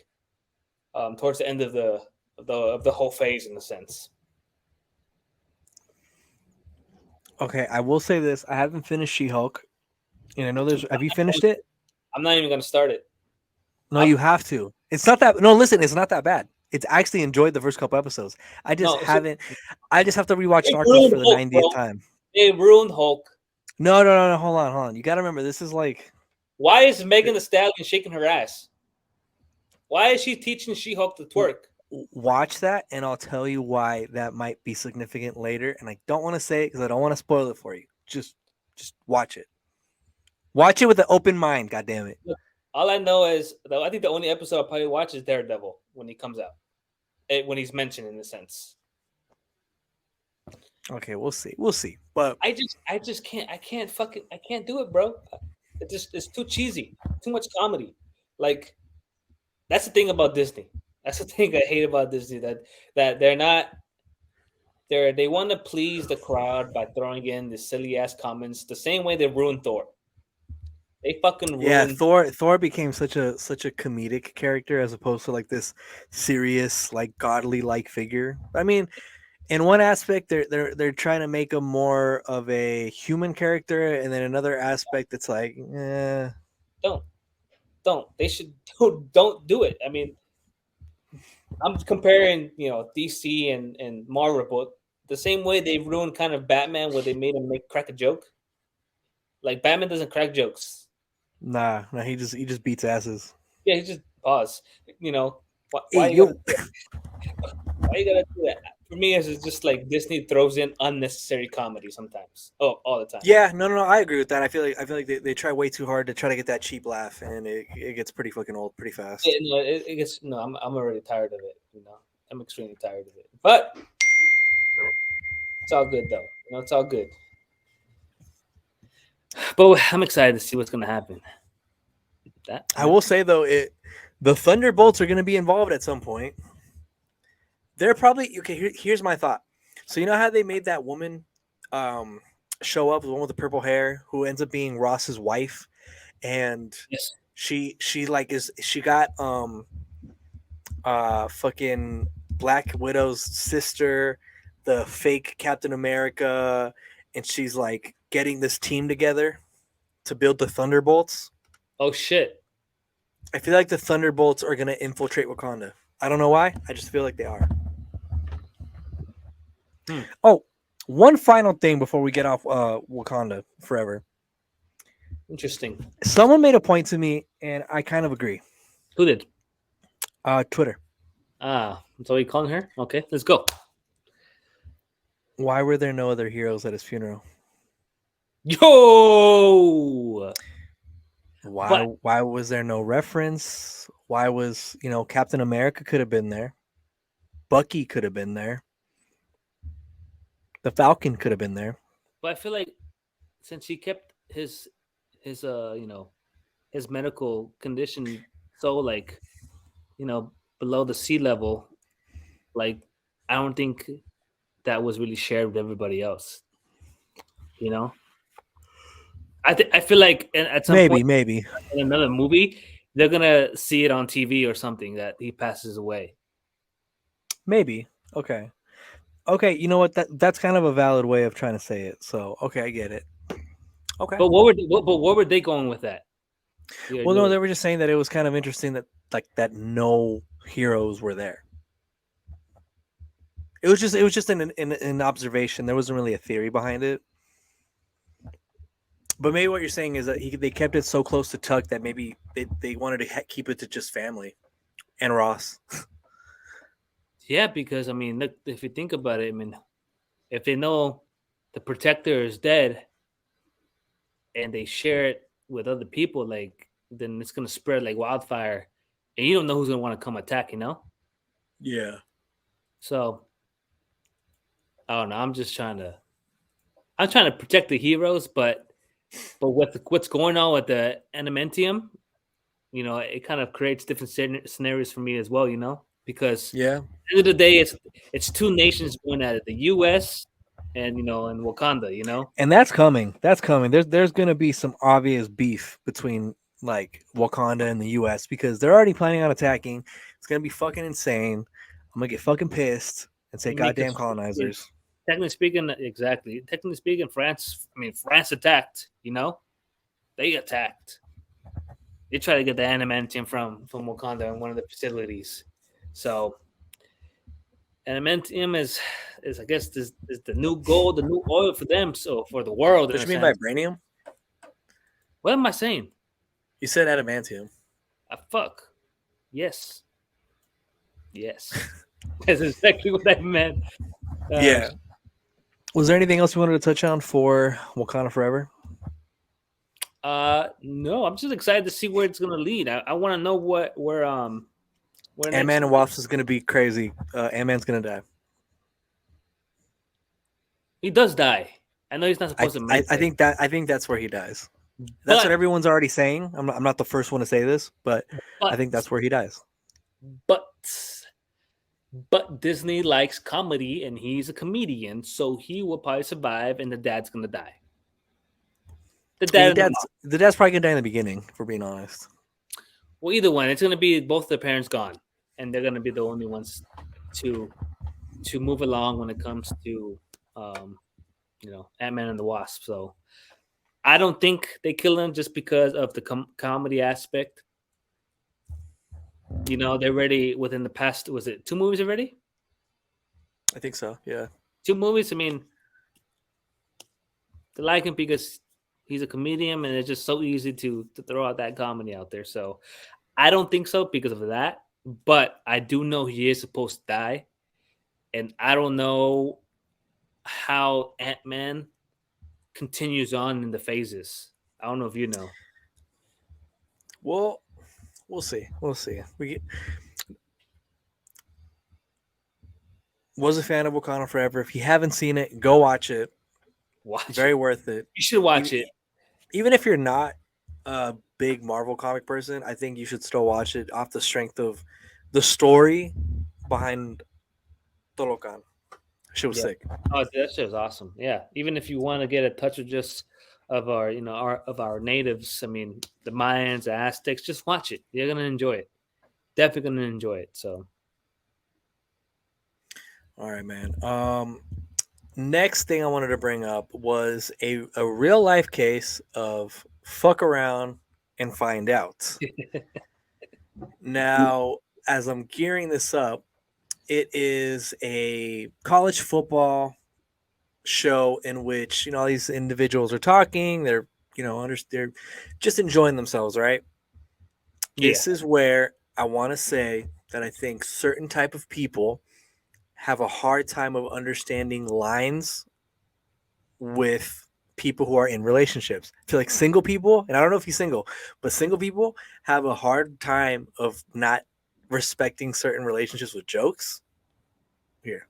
towards the end of the whole phase in a sense. okay, I will say this: I haven't finished She-Hulk, and I know there's. Have you finished it? I'm not even going to start it. No, I'm you have to. It's not that. No, listen, it's not that bad. It's actually enjoyed the first couple episodes. I just no. So haven't. I just have to rewatch they Narcos ruined for the Hulk, 90th bro. time. They ruined Hulk. No, no, no, no. Hold on. You got to remember, this is like Why is Megan the Stallion shaking her ass? Why is she teaching She-Hulk to twerk? watch that, and I'll tell you why that might be significant later. And I don't want to say it because I don't want to spoil it for you. Just watch it. Watch it with an open mind. God damn it. Look, all I know is though I think the only episode I'll probably watch is Daredevil when he comes out, when he's mentioned in a sense. Okay, we'll see. We'll see. But I just I can't do it, bro. It's too cheesy, too much comedy. Like that's the thing about Disney. That's the thing I hate about Disney that they're not they want to please the crowd by throwing in the silly ass comments the same way they ruined Thor. They fucking yeah, ruined. Thor became such a comedic character as opposed to like this serious, like godly like figure. I mean, in one aspect they're trying to make him more of a human character, and then another aspect it's like Don't don't they should don't do it. I mean, I'm comparing DC and Marvel, but the same way they ruined kind of Batman where they made him make crack a joke. Like Batman doesn't crack jokes. nah, he just beats asses. Yeah, he just pause. You know Hey why you gotta yo. do that? Why you gotta do that? For me, it's just like Disney throws in unnecessary comedy sometimes. Oh, all the time. Yeah, no, I agree with that. I feel like they try way too hard to try to get that cheap laugh, and it gets pretty fucking old pretty fast. No, it gets no. I'm already tired of it. I'm extremely tired of it. But it's all good though. It's all good. But I'm excited to see what's gonna happen. That I will say though, the Thunderbolts are going to be involved at some point. They're probably okay. Here's my thought. So you know how they made that woman um, show up, the one with the purple hair, who ends up being Ross's wife, and yes. she like is she got fucking Black Widow's sister, the fake Captain America, and she's like getting this team together to build the Thunderbolts. Oh shit. I feel like the Thunderbolts are gonna infiltrate Wakanda. I don't know why. I just feel like they are. Hmm. Oh, one final thing before we get off Wakanda forever. Interesting. Someone made a point to me, and I kind of agree. Who did? Twitter. So you calling her? Okay, let's go. Why were there no other heroes at his funeral? Yo. Why? But Why was there no reference? Why was Captain America could have been there? Bucky could have been there. The Falcon could have been there. I feel like since he kept his his medical condition so like below the sea level, like I don't think that was really shared with everybody else. You know, I feel like at some point Maybe. in another movie they're gonna see it on TV or something that he passes away. Maybe. Okay. Okay, you know what? That's kind of a valid way of trying to say it. So, okay, I get it. Okay. But where were they going with that? Yeah, Well, no, they were just saying that it was kind of interesting that that no heroes were there. It was just an observation. There wasn't really a theory behind it. But maybe what you're saying is that they kept it so close to Tuck that maybe they wanted to keep it to just family and Ross. yeah, because I mean, look, if you think about it, I mean, if they know the protector is dead and they share it with other people, like then it's gonna spread like wildfire, and you don't know who's gonna want to come attack, Yeah. So I don't know. I'm trying to protect the heroes, but what's going on with the animentium, it kind of creates different scenarios for me as well, because Yeah. at the end of the day, it's two nations going at it, the U.S. and Wakanda. And that's coming. That's coming. There's going to be some obvious beef between like Wakanda and the US because they're already planning on attacking. It's going to be fucking insane. I'm going to get fucking pissed and say I mean, goddamn 'cause colonizers. technically speaking, exactly. Technically speaking, France. I mean, France attacked. They attacked. They tried to get the animantium from Wakanda in one of the facilities. So animantium is I guess is the new gold, the new oil for them. So for the world, in What a you mean sense. vibranium? What am I saying? You said adamantium. Fuck. Yes. Yes. That's exactly what I meant. Yeah. Was there anything else you wanted to touch on for Wakanda Forever? No, I'm just excited to see where it's gonna lead. I want to know where Ant-Man and Wasp is going to be crazy. Ant-Man's going to die. he does die. I know he's not supposed to make it, I think that's where he dies. That's what but everyone's already saying. I'm not the first one to say this, but I but think that's where he dies. but but Disney likes comedy and he's a comedian, so he will probably survive and the dad's gonna die. The Well, dad and the mom. the dad's probably gonna die in the beginning, for being honest. Well, either one, it's gonna be both their parents gone, and they're gonna be the only ones to move along when it comes to Ant-Man and the Wasp. So I don't think they kill him just because of the comedy aspect. They're ready within the past. Was it 2 movies already? I think so. Yeah. 2 movies. I mean, they like him because he's a comedian, and it's just so easy to throw out that comedy out there. So I don't think so because of that. But I do know he is supposed to die, and I don't know how Ant-Man continues on in the phases. I don't know if you know. Well, we'll see. We'll see. Was a fan of Wakanda Forever. If you haven't seen it, go watch it. Watch Very it. worth it. You should watch Even, it. even if you're not a big Marvel comic person, I think you should still watch it off the strength of the story behind Tolokan. Shit was Yeah. sick. Oh, that shit is awesome. Yeah. Even if you want to get a touch of just of our, our natives, I mean, the Mayans, the Aztecs, just watch it. You're gonna enjoy it. Definitely gonna enjoy it. So All right, man. Next thing I wanted to bring up was a real life case of fuck around and find out. Now, as I'm gearing this up, it is a college football show in which all these individuals are talking. They're they're just enjoying themselves, right? yeah. This is where I want to say that I think certain type of people have a hard time of understanding lines with people who are in relationships. I feel like single people, and I don't know if he's single, but single people have a hard time of not respecting certain relationships with jokes. Here,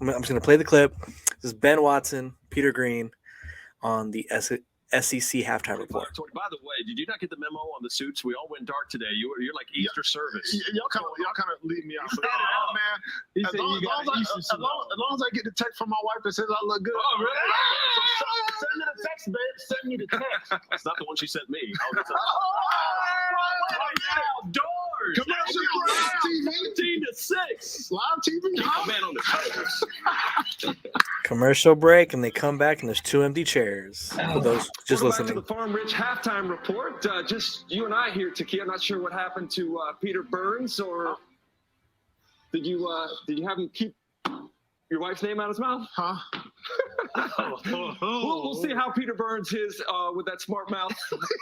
I'm just going to play the clip. This is Ben Watson, Peter Green on the SEC halftime report. By the way, did you not get the memo on the suits? We all went dark today. You're like Easter service. Y'all kind of leave me out. You said it out, man. He As said long, you got as, long as, as, long, as long as I get the text from my wife that says I look good. Oh, really? So send me the text, babe. Send me the text. That's not the one she sent me. Outdoors. Commercial live TV. 15 to 6. Live TV. Keep my man on the toes. Commercial break, and they come back, and there's 2 empty chairs for those just Welcome listening. back to the Farm Rich halftime report. Just you and I here, Taki. I'm not sure what happened to Peter Burns, or did you have him keep your wife's name out of his mouth? Huh? We'll see how Peter Burns is with that smart mouth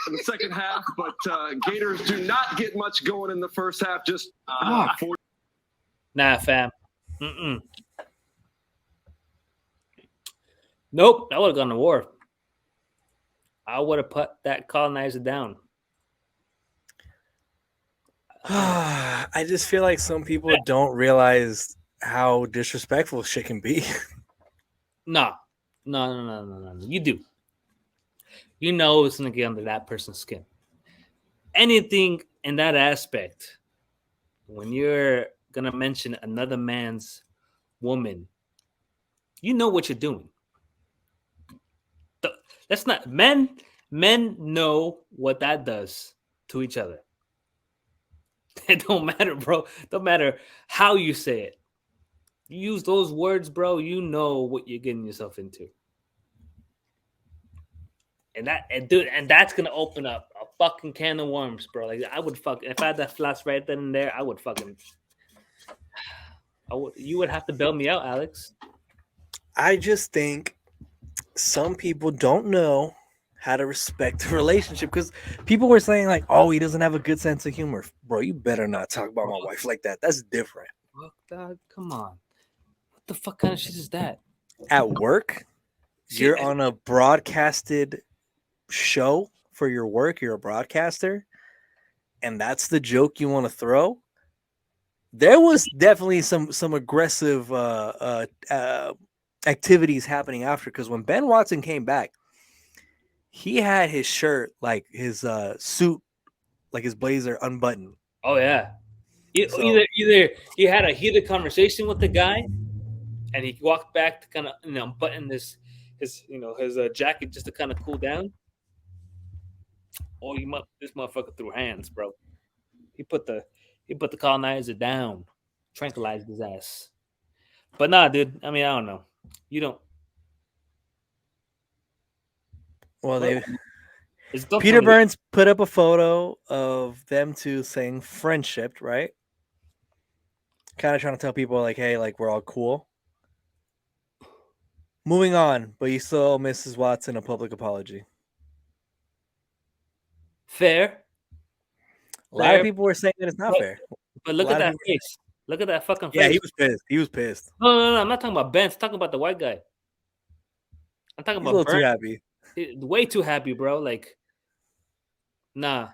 in the second half. But Gators do not get much going in the first half. Just 4. Nah, fam. Nope. I would have gone to war. I would have put that colonizer down. I just feel like some people don't realize how disrespectful shit can be. No. You do. You know it's gonna get under that person's skin. Anything in that aspect, when you're gonna mention another man's woman, you know what you're doing. That's not men. Men know what that does to each other. It don't matter, bro. Don't matter how you say it. You use those words, bro. You know what you're getting yourself into. And that's gonna open up a fucking can of worms, bro. Like I would if I had that flash right then and there, I would. You would have to bail me out, Alex. I just think some people don't know how to respect the relationship, because people were saying like, "Oh, he doesn't have a good sense of humor." Bro, you better not talk about my wife like that. That's different. Fuck, dog. Come on. What the fuck kind of shit is that? At work, you're on a broadcasted show for your work. You're a broadcaster, and that's the joke you want to throw. There was definitely some aggressive activities happening after, because when Ben Watson came back, he had his shirt, like his suit, like his blazer unbuttoned. Oh yeah. So- Either he had a heated conversation with the guy, and he walked back to kind of button his jacket just to kind of cool down. Or this motherfucker threw hands, bro. He put the colonizer down, tranquilized his ass. But nah, dude. I mean, I don't know. You don't. Well, It's Peter Burns put up a photo of them two saying friendship, right? Kind of trying to tell people like, hey, like we're all cool. Moving on, but you still owe Mrs. Watson a public apology. Fair. A lot of people were saying that it's not fair. But look at that face. Look at that fucking face. Yeah, he was pissed. He was pissed. No. I'm not talking about Ben. I'm talking about the white guy. I'm talking He's about a little too happy. Way too happy, bro. Like, nah.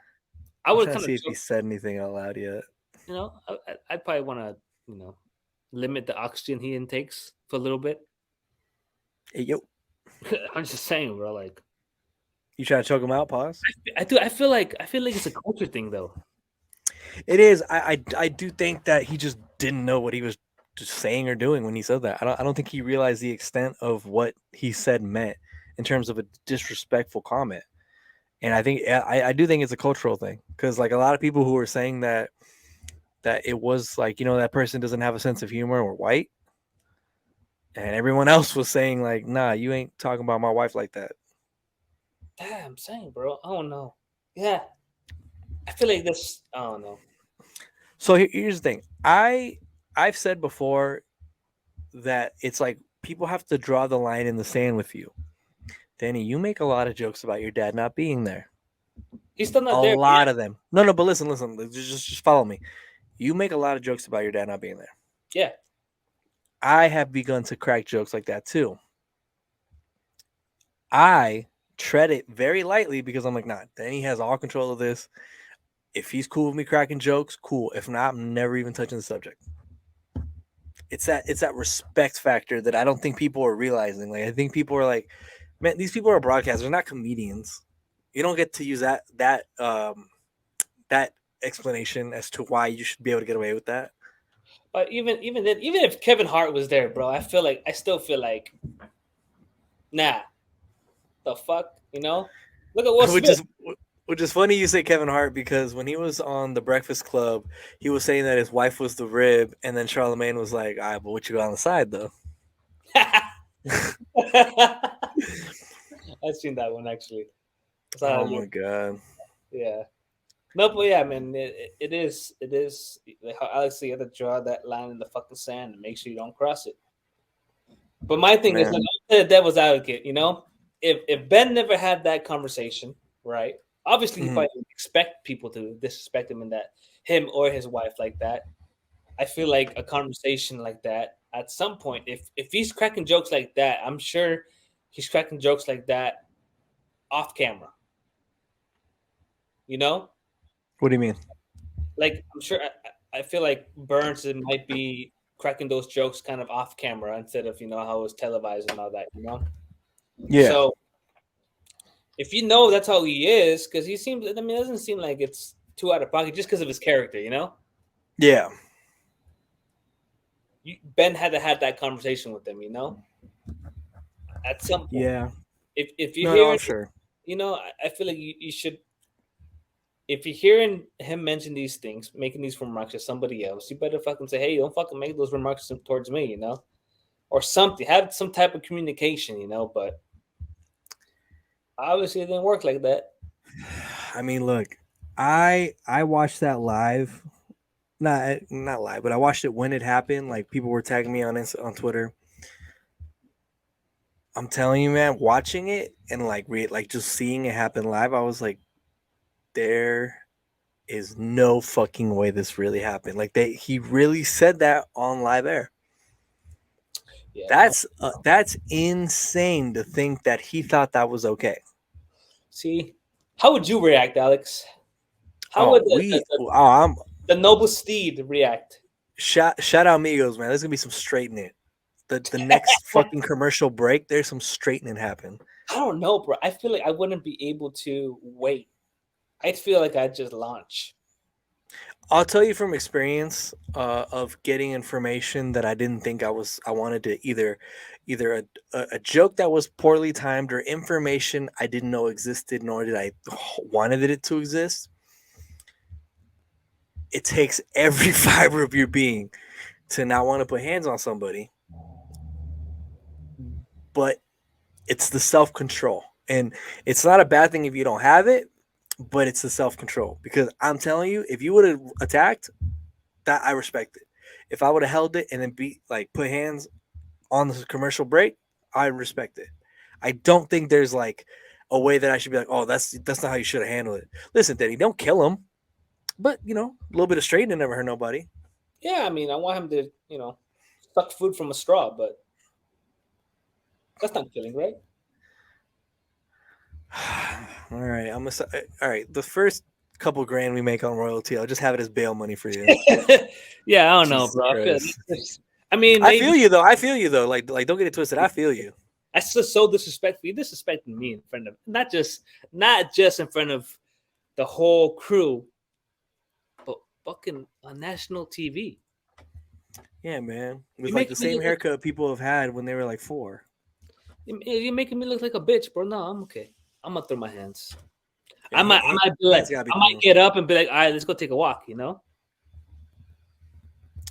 I I'm would trying kind to see of if he said anything out loud yet. I'd probably want to, limit the oxygen he intakes for a little bit. Hey, yo. I'm just saying, bro. Like, You try to choke him out? Pause. I do. I feel like it's a culture thing, though. It is. I do think that he just didn't know what he was just saying or doing when he said that. I don't think he realized the extent of what he said meant in terms of a disrespectful comment. And I think I do think it's a cultural thing because like a lot of people who were saying that it was like that person doesn't have a sense of humor or white, and everyone else was saying like, nah, you ain't talking about my wife like that. Damn, I'm saying, bro. I don't know. Yeah, I feel like this. I don't know. So here's the thing. I've said before that it's like people have to draw the line in the sand with you. Danny, you make a lot of jokes about your dad not being there. He's still A not there. lot of them. No, but listen. Just follow me. You make a lot of jokes about your dad not being there. Yeah. I have begun to crack jokes like that too. I tread it very lightly because I'm like, nah, Danny has all control of this. If he's cool with me cracking jokes, cool. If not, I'm never even touching the subject. It's that respect factor that I don't think people are realizing. Like I think people are like, man, these people are broadcasters, they're not comedians. You don't get to use that explanation as to why you should be able to get away with that. But even then, even if Kevin Hart was there, bro, I still feel like, nah, the fuck, Look at Will Smith. Which is funny you say Kevin Hart because when he was on The Breakfast Club, he was saying that his wife was the rib, and then Charlemagne was like, "All right, but what you got on the side though?" I've seen that one actually. Oh my god! Yeah. No, but yeah, man, it is like how Alex said, you have to draw that line in the fucking sand and make sure you don't cross it. But my thing is, like, I'm the devil's advocate, if Ben never had that conversation, right? Obviously, he probably didn't expect people to disrespect him or his wife like that. I feel like a conversation like that at some point, if he's cracking jokes like that, I'm sure he's cracking jokes like that off camera. What do you mean? Like, I'm sure. I feel like Burns might be cracking those jokes kind of off camera instead of how it was televised and all that. Yeah. So if that's how he is, because he seems. I mean, it doesn't seem like it's too out of pocket just because of his character. Yeah. Ben had to have that conversation with him. At some point. Yeah. If you hear, sure. I feel like you should. If you're hearing him mention these things, making these remarks to somebody else, you better fucking say, "Hey, don't fucking make those remarks towards me," or something. Have some type of communication, But obviously, it didn't work like that. I mean, look, I watched that live, not live, but I watched it when it happened. Like people were tagging me on Twitter. I'm telling you, man, watching it and like just seeing it happen live, I was like, there is no fucking way this really happened. Like he really said that on live air. Yeah. That's insane to think that he thought that was okay. See, how would you react, Alex? How would the noble steed react? Shout out Migos, man. There's gonna be some straightening. The next fucking commercial break, there's some straightening happen. I don't know, bro. I feel like I wouldn't be able to wait. I'd feel like I'd just launch. I'll tell you from experience of getting information that I didn't think I wanted to either a joke that was poorly timed or information I didn't know existed, nor did I wanted it to exist. It takes every fiber of your being to not want to put hands on somebody. But it's the self-control. And it's not a bad thing if you don't have it, but it's the self-control. Because I'm telling you, if you would have attacked, that I respect it. If I would have held it and then put hands on the commercial break, I respect it. I don't think there's like a way that I should be like, oh, that's not how you should have handled it. Listen, Denny, don't kill him. But, a little bit of straightening never hurt nobody. Yeah, I mean, I want him to, suck food from a straw, but that's not killing, right? All right, all right. The first couple grand we make on RoyalTea, I'll just have it as bail money for you. Yeah, I don't know, bro. I feel you though. Like, don't get it twisted. I feel you. That's just so disrespectful. You disrespecting me in front of not just in front of the whole crew, but fucking on national TV. Yeah, man. With You like the making me same look haircut people have had when they were like 4. You're making me look like a bitch, bro. No, I'm okay. I'm gonna throw my hands. Yeah, I might be like, hands gotta be I might cool. get up and be like, all right, let's go take a walk. You know.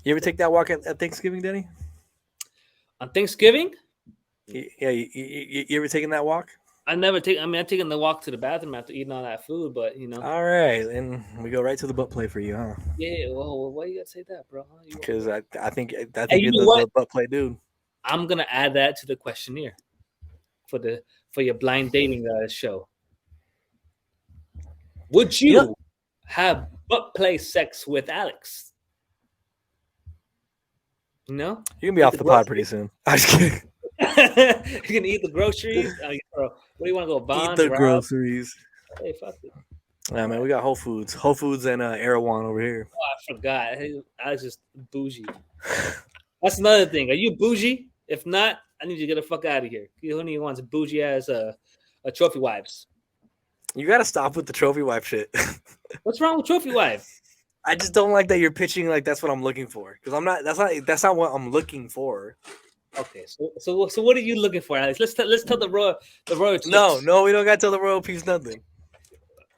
You ever take that walk at Thanksgiving, Denny? On Thanksgiving, Yeah, you ever taken that walk? I never take. I mean, I'm taking the walk to the bathroom after eating all that food, but you know. All right, and we go right to the butt play for you, huh? Yeah. Well, why you gotta say that, bro? Because I think Hey, you're you know the butt play dude. I'm gonna add that to the questionnaire for your blind dating show. Would you have butt play sex with Alex? No, You're gonna be off the pod pretty soon. I'm just kidding. You're gonna eat the groceries. What do you want to go? Bonds, Eat the Rob? groceries. Hey, fuck it. Nah, man, we got Whole Foods and Erewhon over here. Oh, I forgot. I was just bougie. That's another thing. Are you bougie? If not, I need you to get the fuck out of here. Who do you wants bougie as a trophy wives? You gotta stop with the trophy wife shit. What's wrong with trophy wife? I just don't like that you're pitching like that's what I'm looking for, because I'm not. That's not what I'm looking for. Okay, so what are you looking for, Alex? Let's tell the royal chicks. No, we don't gotta tell the royal peeps nothing.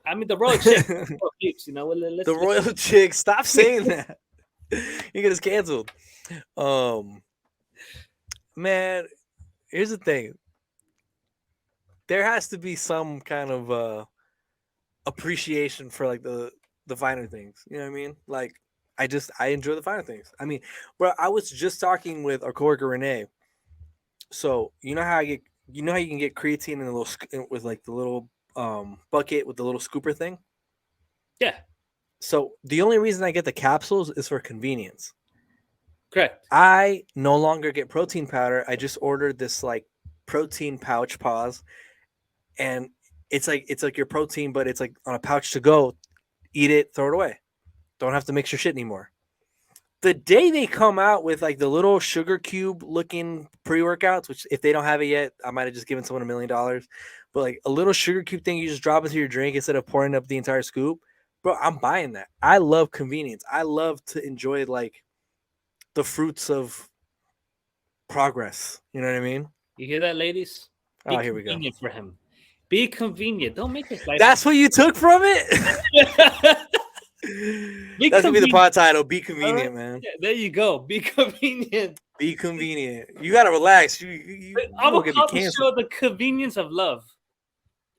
I mean the royal chicks, you know. The royal chicks, stop saying that. You get us canceled. Man, here's the thing. There has to be some kind of appreciation for like the finer things. You know what I mean? Like I enjoy the finer things. I mean, bro, I was just talking with our coworker Renee. So you know how you can get creatine in a little with like the little bucket with the little scooper thing. Yeah. So the only reason I get the capsules is for convenience. Correct. I no longer get protein powder. I just ordered this like protein pouch pause, and it's like your protein, but it's like on a pouch to go. Eat it, throw it away. Don't have to mix your shit anymore. The day they come out with like the little sugar cube looking pre-workouts, which if they don't have it yet, I might have just given someone $1 million. But like a little sugar cube thing you just drop into your drink instead of pouring up the entire scoop. Bro, I'm buying that. I love convenience. I love to enjoy like the fruits of progress. You know what I mean? You hear that, ladies? Be here we go. Convenient for him. Be convenient. Don't make his life. That's what you took from it? That's gonna be the pod title. Be convenient, man. Yeah, there you go. Be convenient. Be convenient. You gotta relax. You I'm gonna call the show the convenience of love.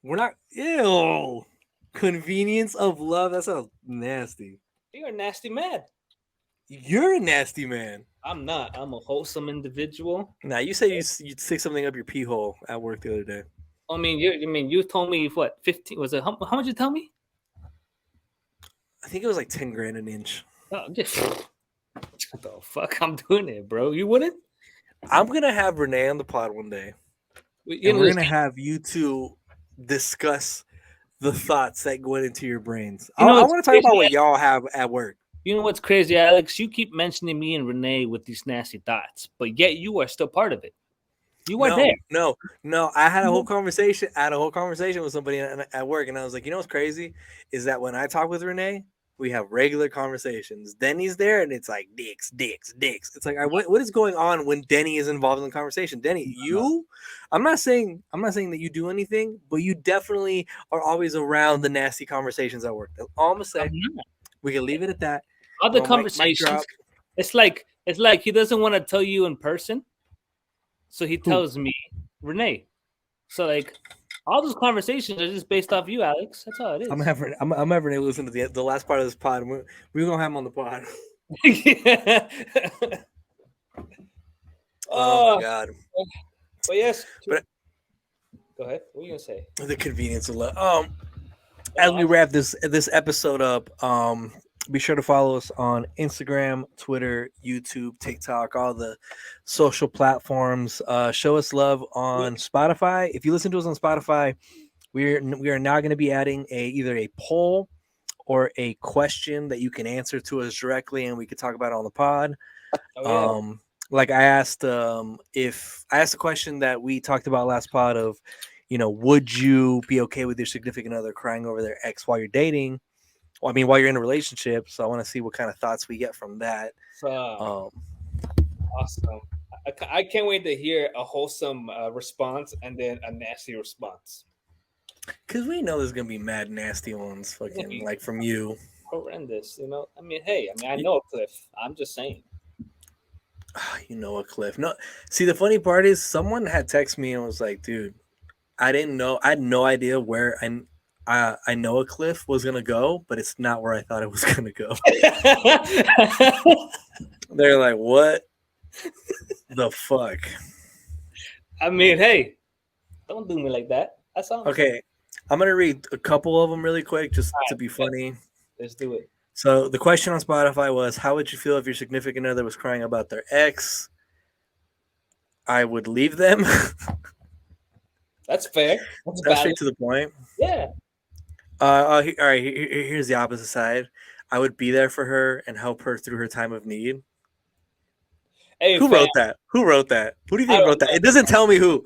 We're not. Ew. Convenience of love. That sounds nasty. You're a nasty man. You're a nasty man. I'm not. I'm a wholesome individual. Nah, you said you'd stick something up your pee hole at work the other day. I mean, you told me what 15 was it? How much you tell me? I think it was like 10 grand an inch. Oh, just what the fuck I'm doing it, bro. You wouldn't? I'm gonna have Renee on the pod one day. And we're gonna have you two discuss the thoughts that went into your brains. I want to talk about what y'all have at work. You know what's crazy, Alex? You keep mentioning me and Renee with these nasty thoughts, but yet you are still part of it. You are there. No. I had a whole conversation. With somebody at work, and I was like, you know what's crazy is that when I talk with Renee, we have regular conversations. Denny's there, and it's like dicks. It's like, what is going on when Denny is involved in the conversation? Denny, I'm not saying that you do anything, but you definitely are always around the nasty conversations at work. That's all I'm gonna say. We can leave it at that. Other conversations. It's like he doesn't want to tell you in person, so he tells me, Renee. So like all those conversations are just based off you, Alex. That's all it is. I'm having Renee listen to the last part of this pod. We're gonna have him on the pod. Oh my god. But yes. But go ahead. What are you gonna say? The convenience of love. As we wrap this episode up, be sure to follow us on Instagram, Twitter, YouTube, TikTok, all the social platforms. Show us love on Spotify. If you listen to us on Spotify, we are now going to be adding either a poll or a question that you can answer to us directly, and we could talk about it on the pod. Like I asked, if I asked a question that we talked about last pod of, would you be okay with your significant other crying over their ex while you're dating? Well, I mean, while you're in a relationship. So I want to see what kind of thoughts we get from that. So awesome. I can't wait to hear a wholesome response and then a nasty response. Because we know there's gonna be mad nasty ones, fucking like from you. Horrendous, I mean, hey, I know a Cliff. I'm just saying. You know a Cliff. No, see the funny part is someone had texted me and was like, "Dude, I didn't know. I had no idea where I know a Cliff was gonna go, but it's not where I thought it was gonna go." They're like, "What the fuck?" I mean, hey, don't do me like that. That's all. Okay, I'm gonna read a couple of them really quick, just to be funny. Let's do it. So the question on Spotify was, "How would you feel if your significant other was crying about their ex?" I would leave them. That's fair. That's straight to the point. Yeah. All right. Here's the opposite side. I would be there for her and help her through her time of need. Hey, who wrote that? Who wrote that? Who do you think wrote that? It doesn't tell me who,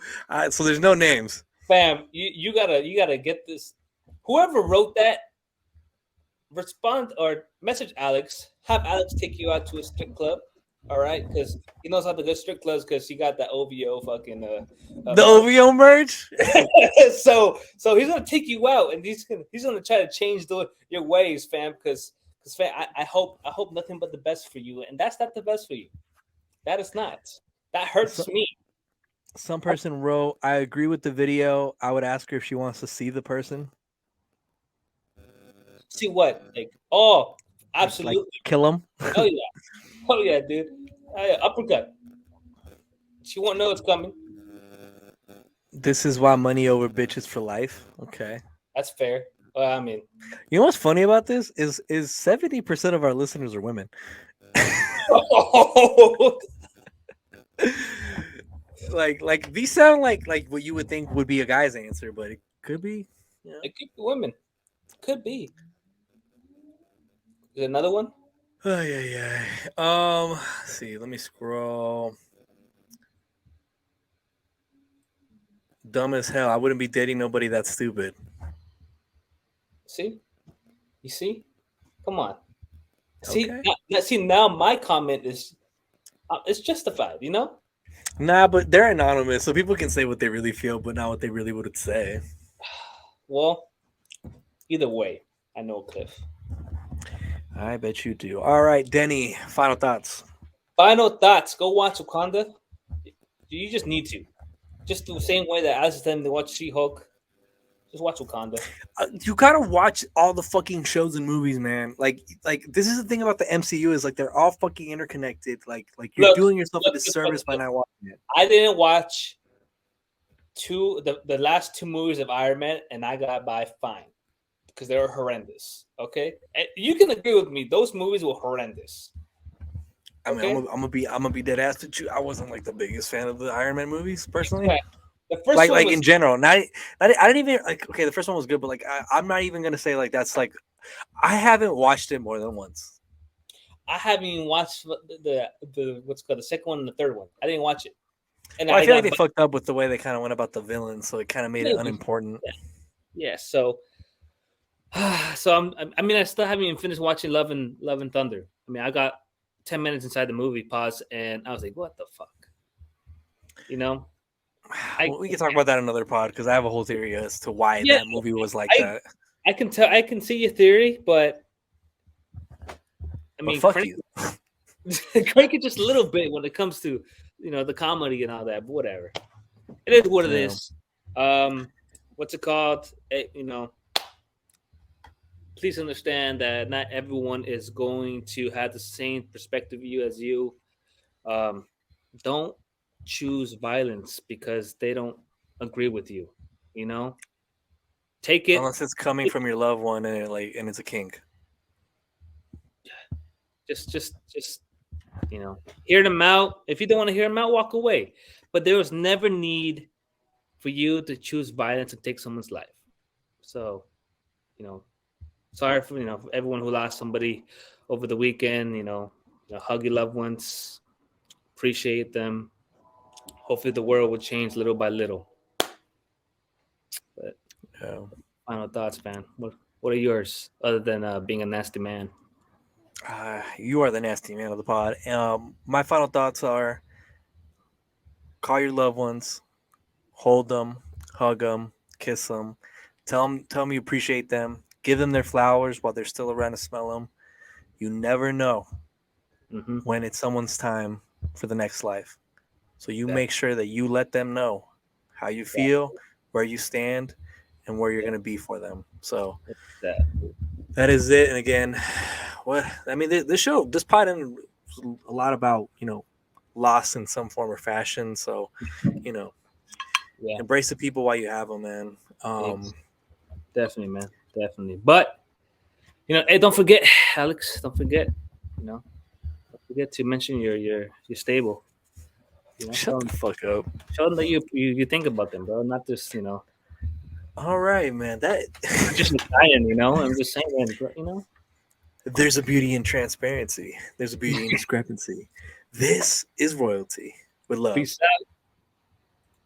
so there's no names. Fam, you gotta get this. Whoever wrote that, respond or message Alex. Have Alex take you out to a strip club. All right, because he knows how to go strip clubs because he got that OVO fucking the OVO merch. so he's gonna take you out and he's gonna try to change your ways, fam. Because fam, I hope nothing but the best for you, and that's not the best for you. That is not. That hurts me. Some person wrote, "I agree with the video. I would ask her if she wants to see the person." See what? Like, oh, absolutely. Like, kill him. Oh yeah, dude. Uppercut. She won't know it's coming. This is why money over bitches for life. Okay, that's fair. I mean, you know what's funny about this is 70% of our listeners are women. Like these sound like what you would think would be a guy's answer, but it could be. It could be women. Could be. Is another one? Oh yeah. Let's see. Let me scroll. Dumb as hell. I wouldn't be dating nobody that's stupid. See? You see? Come on. See? Okay. Now my comment is it's justified, Nah, but they're anonymous, so people can say what they really feel, but not what they really would say. Well, either way, I know Cliff. I bet you do. All right, Denny, final thoughts. Final thoughts. Go watch Wakanda. You just need to. Just the same way that I asked them to watch She-Hulk. Just watch Wakanda. You gotta watch all the fucking shows and movies, man. Like this is the thing about the MCU is like they're all fucking interconnected. Like you're doing yourself a disservice by not watching it. I didn't watch the last two movies of Iron Man, and I got by fine because they were horrendous. Okay, and you can agree with me; those movies were horrendous. Okay? I mean, I'm gonna be dead ass with you. I wasn't like the biggest fan of the Iron Man movies personally. Okay. The first like one was, in general, I didn't even like. Okay, the first one was good, but like I'm not even gonna say like that's like I haven't watched it more than once. I haven't even watched the what's called the second one and the third one. I didn't watch it, and I feel like they fucked up with the way they kind of went about the villain, so it kind of made it unimportant. Yeah. So I still haven't even finished watching Love and Thunder. I mean, I got 10 minutes inside the movie, pause, and I was like, "What the fuck?" Well, we can talk about that another pod because I have a whole theory as to why that movie was like that. I can see your theory, but I mean, fuck you. Crank it just a little bit when it comes to the comedy and all that. But whatever, it is what it is. What's it called? Please understand that not everyone is going to have the same perspective as you. Don't choose violence because they don't agree with you. Take it unless it's coming from your loved one and it's a kink. Just hear them out. If you don't want to hear them out, walk away. But there was never need for you to choose violence and take someone's life. So, sorry for everyone who lost somebody over the weekend. Hug your loved ones. appreciate them. Hopefully, the world will change little by little. But Yeah. final thoughts, man. What are yours other than being a nasty man? You are the nasty man of the pod. My final thoughts are: call your loved ones, hold them, hug them, kiss them, tell them you appreciate them, give them their flowers while they're still around to smell them. You never know Mm-hmm. when it's someone's time for the next life. So you Yeah. make sure that you let them know how you feel, where you stand, and where you're going to be for them. So that is it. And again, this pod was a lot about, loss in some form or fashion. So, Yeah. embrace the people while you have them, man. Definitely, man. Definitely. But, hey, don't forget, Alex, don't forget to mention your stable. Shut the fuck up. Show them that you think about them, bro. Not just, All right, man. just Italian, I'm just saying, bro, There's a beauty in transparency. There's a beauty in discrepancy. This is royalty with love. Peace out.